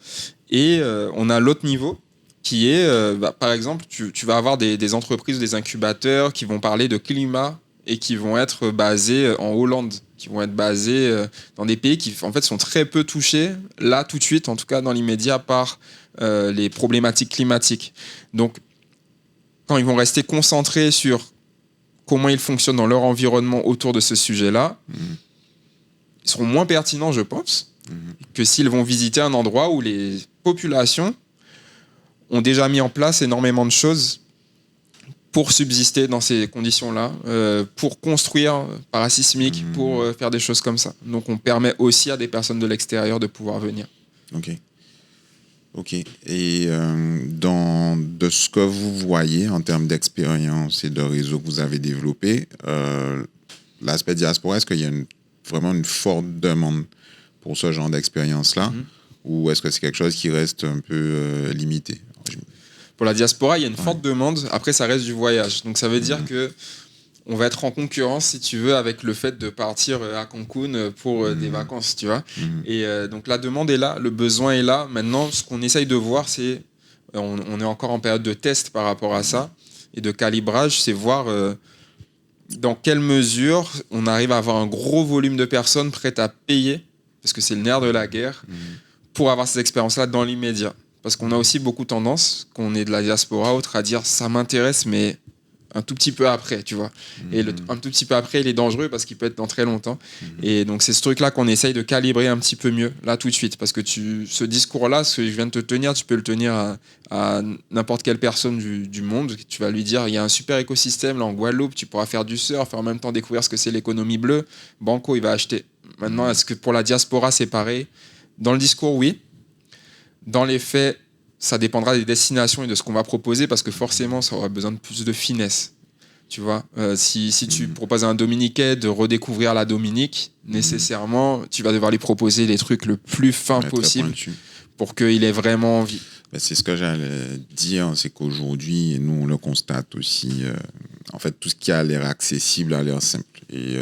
Et on a l'autre niveau, qui est, par exemple, tu vas avoir des entreprises, des incubateurs qui vont parler de climat et qui vont être basés en Hollande, qui vont être basés dans des pays qui, en fait, sont très peu touchés, là, tout de suite, en tout cas dans l'immédiat, par les problématiques climatiques. Donc, quand ils vont rester concentrés sur comment ils fonctionnent dans leur environnement autour de ce sujet-là, ils seront moins pertinents, je pense, que s'ils vont visiter un endroit où les populations ont déjà mis en place énormément de choses pour subsister dans ces conditions-là, pour construire parasismique, pour faire des choses comme ça. Donc on permet aussi à des personnes de l'extérieur de pouvoir venir. Ok. Et de ce que vous voyez en termes d'expérience et de réseau que vous avez développé, l'aspect diaspora, est-ce qu'il y a vraiment une forte demande pour ce genre d'expérience-là, ou est-ce que c'est quelque chose qui reste un peu limité? Pour la diaspora, il y a une forte demande. Après, ça reste du voyage. Donc ça veut dire que on va être en concurrence, si tu veux, avec le fait de partir à Cancun pour des vacances, tu vois. Et donc la demande est là, le besoin est là. Maintenant, ce qu'on essaye de voir, c'est, on est encore en période de test par rapport à ça, et de calibrage, c'est voir dans quelle mesure on arrive à avoir un gros volume de personnes prêtes à payer, parce que c'est le nerf de la guerre, pour avoir ces expériences-là dans l'immédiat. Parce qu'on a aussi beaucoup tendance, qu'on est de la diaspora, autre à dire, ça m'intéresse, mais un tout petit peu après, tu vois. Et un tout petit peu après, il est dangereux parce qu'il peut être dans très longtemps. Et donc, c'est ce truc-là qu'on essaye de calibrer un petit peu mieux, là, tout de suite. Parce que ce discours-là, ce que je viens de te tenir, tu peux le tenir à n'importe quelle personne du monde. Tu vas lui dire, il y a un super écosystème là en Guadeloupe, tu pourras faire du surf et en même temps découvrir ce que c'est l'économie bleue. Banco, il va acheter. Maintenant, est-ce que pour la diaspora, c'est pareil? Dans le discours, oui. Dans les faits, ça dépendra des destinations et de ce qu'on va proposer, parce que forcément, ça aura besoin de plus de finesse. Tu vois, si tu proposes à un Dominiquais de redécouvrir la Dominique, nécessairement, tu vas devoir lui proposer les trucs le plus fin possible pour qu'il ait vraiment envie. C'est ce que j'allais dire, c'est qu'aujourd'hui, nous, on le constate aussi, en fait, tout ce qui a l'air accessible a l'air simple. Et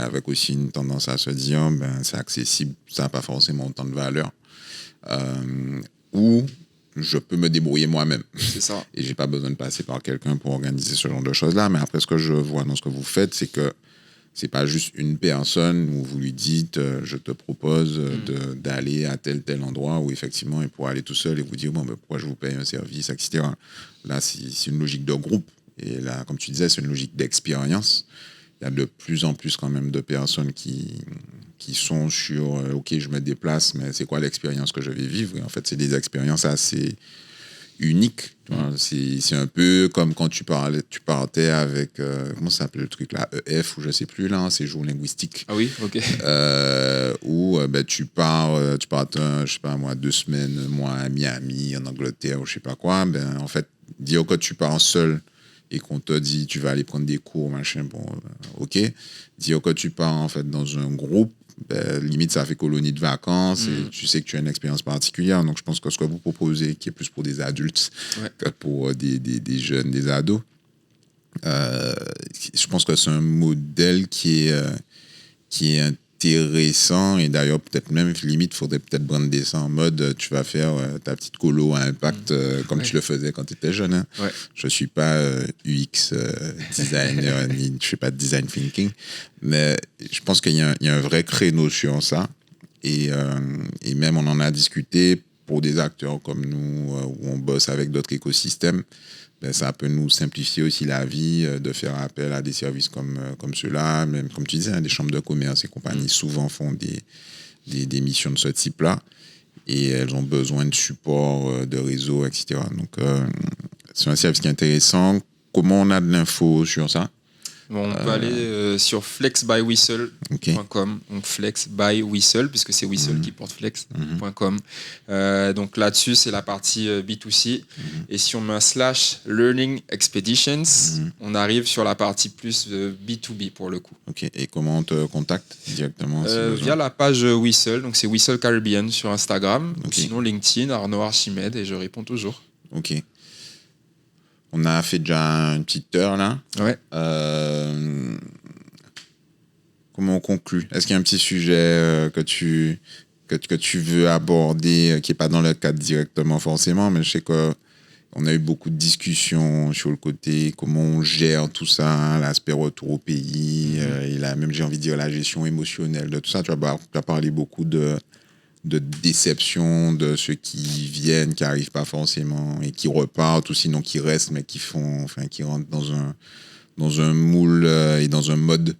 avec aussi une tendance à se dire, c'est accessible, ça n'a pas forcément autant de valeur. Ou je peux me débrouiller moi-même. C'est ça. Et j'ai pas besoin de passer par quelqu'un pour organiser ce genre de choses-là. Mais après, ce que je vois dans ce que vous faites, c'est que C'est pas juste une personne où vous lui dites je te propose d'aller à tel endroit où effectivement il pourra aller tout seul et vous dire bon, ben, pourquoi je vous paye un service, etc. Là, c'est une logique de groupe. Et là, comme tu disais, c'est une logique d'expérience. Il y a de plus en plus quand même de personnes qui sont sur OK, je me déplace, mais c'est quoi l'expérience que je vais vivre? Et en fait, c'est des expériences assez uniques. Tu vois. C'est un peu comme quand tu partais avec, comment ça s'appelle le truc là, EF ou je sais plus, là, un séjour linguistique. Ah oui, ok. Où ben, tu pars, je sais pas moi, 2 semaines, moi à Miami, en Angleterre ou je sais pas quoi. Ben, en fait, dire que tu pars seul et qu'on te dit tu vas aller prendre des cours, machin, bon, ok. Dire que tu pars en fait dans un groupe, ben, limite ça fait colonie de vacances et tu sais que tu as une expérience particulière. Donc je pense que ce que vous proposez, qui est plus pour des adultes que pour des jeunes, des ados, je pense que c'est un modèle qui est intéressant et d'ailleurs peut-être même limite faudrait peut-être brander ça en mode tu vas faire ta petite colo à impact comme tu le faisais quand tu étais jeune, hein. Je suis pas UX designer ni je fais pas de design thinking, mais je pense qu'il y a un vrai créneau sur ça et même on en a discuté pour des acteurs comme nous où on bosse avec d'autres écosystèmes. Ben, ça peut nous simplifier aussi la vie de faire appel à des services comme ceux-là. Même comme tu disais, hein, des chambres de commerce et compagnie souvent font des missions de ce type-là et elles ont besoin de support, de réseau, etc. Donc, c'est un service qui est intéressant. Comment on a de l'info sur ça? Bon, on peut aller sur flexbywhistle.com, donc flexbywhistle, puisque c'est Whistle qui porte flex.com. Donc là-dessus, c'est la partie B2C. Et si on met un / Learning Expeditions, on arrive sur la partie plus B2B pour le coup. Ok. Et comment on te contacte directement via la page Whistle, donc c'est Whistle Caribbean sur Instagram, ou sinon LinkedIn, Arnaud Archimède, et je réponds toujours. Ok. On a fait déjà une petite heure là. Ouais. Comment on conclut? Est-ce qu'il y a un petit sujet que tu veux aborder qui n'est pas dans le cadre directement forcément, mais je sais qu'on a eu beaucoup de discussions sur le côté comment on gère tout ça, l'aspect retour au pays, et même j'ai envie de dire la gestion émotionnelle de tout ça. Tu as parlé beaucoup de déception de ceux qui viennent, qui n'arrivent pas forcément et qui repartent ou sinon qui restent mais qui rentrent dans un moule et dans un mode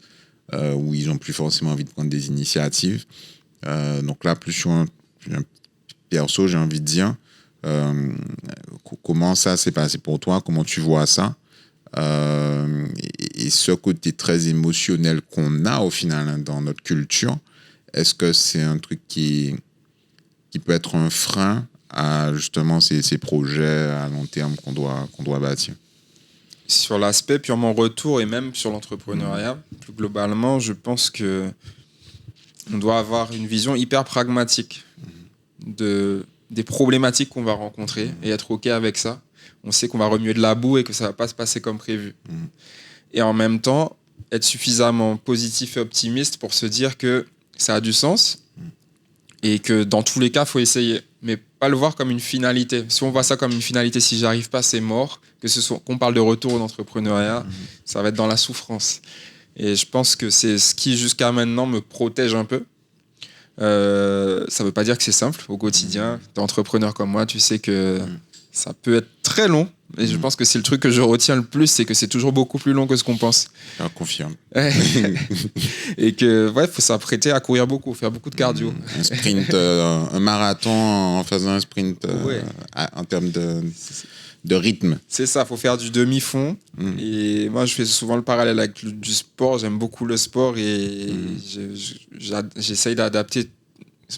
où ils n'ont plus forcément envie de prendre des initiatives. Donc là, plus sur un perso, j'ai envie de dire, comment ça s'est passé pour toi, comment tu vois ça, et ce côté très émotionnel qu'on a au final hein, dans notre culture, est-ce que c'est un truc qui peut être un frein à justement ces projets à long terme qu'on doit bâtir? Sur l'aspect purement retour et même sur l'entrepreneuriat, plus globalement, je pense que on doit avoir une vision hyper pragmatique des problématiques qu'on va rencontrer et être OK avec ça. On sait qu'on va remuer de la boue et que ça va pas se passer comme prévu. Et en même temps, être suffisamment positif et optimiste pour se dire que ça a du sens et que dans tous les cas, il faut essayer. Mais pas le voir comme une finalité. Si on voit ça comme une finalité, si j'arrive pas, c'est mort. Qu'on parle de retour en entrepreneuriat, ça va être dans la souffrance. Et je pense que c'est ce qui, jusqu'à maintenant, me protège un peu. Ça veut pas dire que c'est simple au quotidien. T'es entrepreneur comme moi, tu sais que ça peut être très long. Et je pense que c'est le truc que je retiens le plus, c'est que c'est toujours beaucoup plus long que ce qu'on pense. Je confirme. Et que, faut s'apprêter à courir beaucoup, faire beaucoup de cardio. Un sprint, un marathon en faisant un sprint en termes de rythme. C'est ça, il faut faire du demi-fond. Et moi, je fais souvent le parallèle avec du sport. J'aime beaucoup le sport et j'essaye d'adapter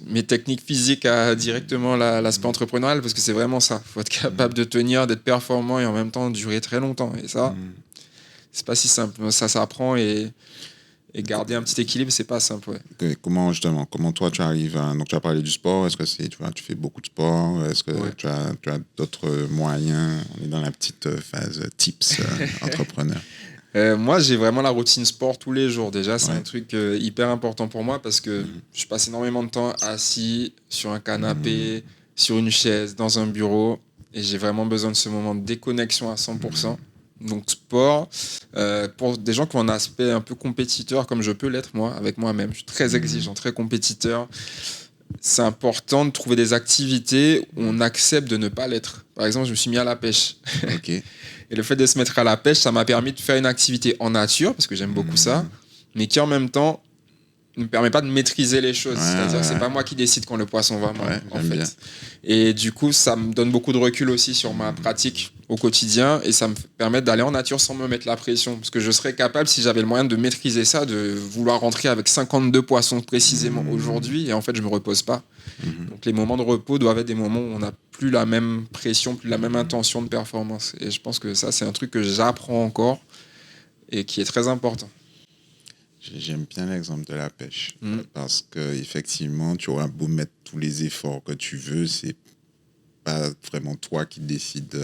mes techniques physiques à directement l'aspect entrepreneurial parce que c'est vraiment ça. Il faut être capable de tenir, d'être performant et en même temps durer très longtemps. Et ça, c'est pas si simple. Ça s'apprend et garder un petit équilibre, c'est pas simple. Ouais. Comment toi tu arrives à... Donc tu as parlé du sport, est-ce que tu fais beaucoup de sport? Est-ce que tu as d'autres moyens? On est dans la petite phase tips entrepreneur. Moi, j'ai vraiment la routine sport tous les jours. Déjà, c'est un truc hyper important pour moi parce que je passe énormément de temps assis sur un canapé, sur une chaise, dans un bureau. Et j'ai vraiment besoin de ce moment de déconnexion à 100%. Donc sport, pour des gens qui ont un aspect un peu compétiteur, comme je peux l'être moi, avec moi-même. Je suis très exigeant, très compétiteur. C'est important de trouver des activités où on accepte de ne pas l'être. Par exemple, je me suis mis à la pêche. Ok. Et le fait de se mettre à la pêche, ça m'a permis de faire une activité en nature, parce que j'aime beaucoup ça, mais qui en même temps ne me permet pas de maîtriser les choses. C'est-à-dire que c'est pas moi qui décide quand le poisson va mordre, en fait. Bien. Et du coup, ça me donne beaucoup de recul aussi sur ma pratique au quotidien et ça me permet d'aller en nature sans me mettre la pression. Parce que je serais capable, si j'avais le moyen de maîtriser ça, de vouloir rentrer avec 52 poissons précisément aujourd'hui et en fait, je me repose pas. Donc les moments de repos doivent être des moments où on n'a plus la même pression, plus la même intention de performance. Et je pense que ça, c'est un truc que j'apprends encore et qui est très important. J'aime bien l'exemple de la pêche parce que effectivement, tu auras beau mettre tous les efforts que tu veux, c'est pas vraiment toi qui décides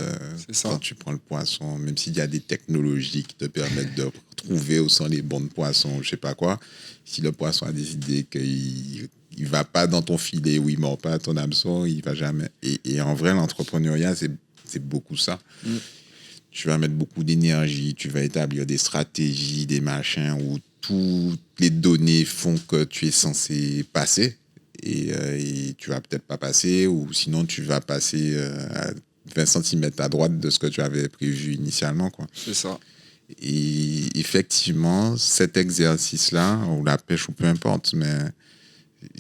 quand tu prends le poisson, même s'il y a des technologies qui te permettent de trouver où sont les bons poissons, je sais pas quoi. Si le poisson a décidé qu'il il va pas dans ton filet ou il mord pas à ton hameçon, il va jamais. Et en vrai, l'entrepreneuriat, c'est beaucoup ça. Tu vas mettre beaucoup d'énergie, tu vas établir des stratégies, des machins où toutes les données font que tu es censé passer et tu vas peut-être pas passer ou sinon tu vas passer à 20 cm à droite de ce que tu avais prévu initialement, quoi. C'est ça. Et effectivement, cet exercice-là, ou la pêche ou peu importe, mais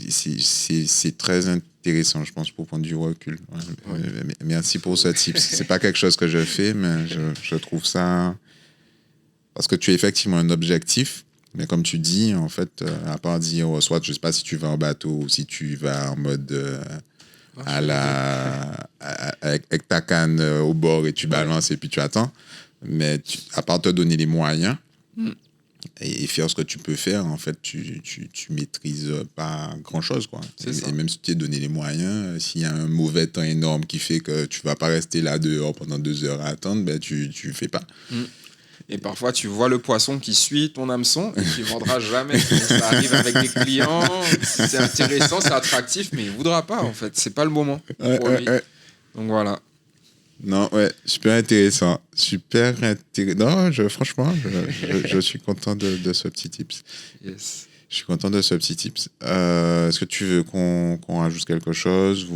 c'est très intéressant, je pense, pour prendre du recul. Ouais. Merci pour ce tip. C'est pas quelque chose que je fais, mais je trouve ça... Parce que tu as effectivement un objectif, mais comme tu dis, en fait, à part dire, soit je sais pas si tu vas en bateau ou si tu vas en mode avec ta canne au bord et tu balances et puis tu attends, mais à part te donner les moyens et faire ce que tu peux faire, en fait, tu maîtrises pas grand-chose, quoi. Et même si tu t'es donné les moyens, s'il y a un mauvais temps énorme qui fait que tu vas pas rester là dehors pendant 2 heures à attendre, ben tu fais pas. Et parfois, tu vois le poisson qui suit ton hameçon et qui ne vendra jamais. Ça arrive avec des clients, c'est intéressant, c'est attractif, mais il ne voudra pas, en fait. C'est pas le moment pour lui. Donc voilà. Non, ouais, super intéressant. Non, franchement, je suis content de ce petit tips. Yes. Je suis content de ce petit tips. Est-ce que tu veux qu'on rajoute quelque chose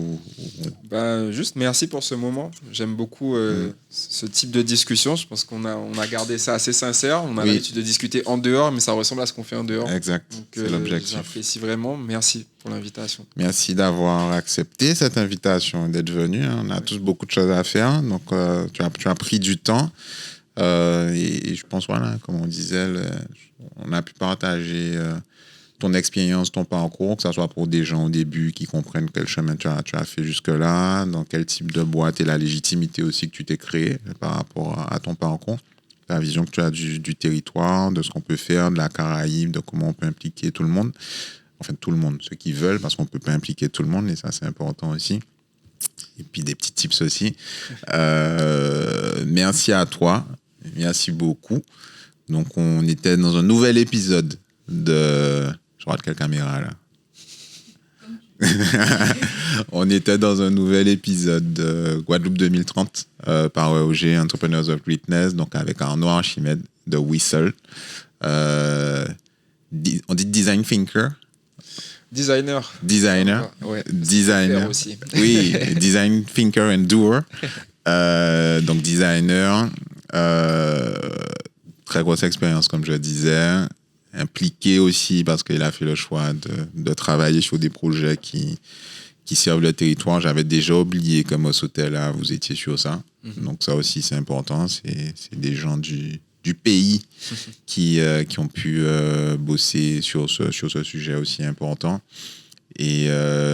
Juste merci pour ce moment. J'aime beaucoup ce type de discussion. Je pense qu'on a gardé ça assez sincère. On a l'habitude de discuter en dehors, mais ça ressemble à ce qu'on fait en dehors. Exact, c'est l'objectif. J'apprécie vraiment. Merci pour l'invitation. Merci d'avoir accepté cette invitation, d'être venu. On a tous beaucoup de choses à faire, donc tu as pris du temps. Et je pense, voilà, comme on disait, on a pu partager ton expérience, ton parcours, que ce soit pour des gens au début qui comprennent quel chemin tu as fait jusque-là, dans quel type de boîte et la légitimité aussi que tu t'es créée par rapport à ton parcours, la vision que tu as du territoire, de ce qu'on peut faire, de la Caraïbe, de comment on peut impliquer tout le monde. Enfin, tout le monde, ceux qui veulent, parce qu'on ne peut pas impliquer tout le monde, et ça, c'est important aussi. Et puis, des petits tips aussi. Merci à toi. Merci beaucoup. Donc, on était dans un nouvel épisode de... Je regarde quelle caméra, là? On était dans un nouvel épisode de Guadeloupe 2030 par EOG, Entrepreneurs of Greatness, donc avec Arnaud Archimède de Whistle. On dit Design Thinker. Designer. Ouais. Designer. Aussi. Oui, Design Thinker and Doer. Donc, designer. Très grosse expérience, comme je disais. Impliqué aussi parce qu'il a fait le choix de travailler sur des projets qui servent le territoire. J'avais déjà oublié que Mossotel, vous étiez sur ça. Donc, ça aussi, c'est important. C'est des gens du pays qui ont pu bosser sur ce sujet aussi important. Et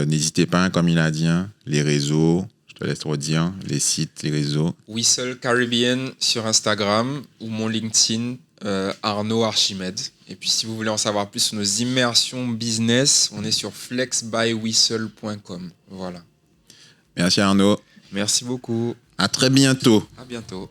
n'hésitez pas, comme il a dit, les réseaux, je te laisse redire, les sites, les réseaux. Whistle Caribbean sur Instagram ou mon LinkedIn, Arnaud Archimède. Et puis si vous voulez en savoir plus sur nos immersions business, on est sur flexbywhistle.com. Voilà. Merci Arnaud. Merci beaucoup. À très bientôt. À bientôt.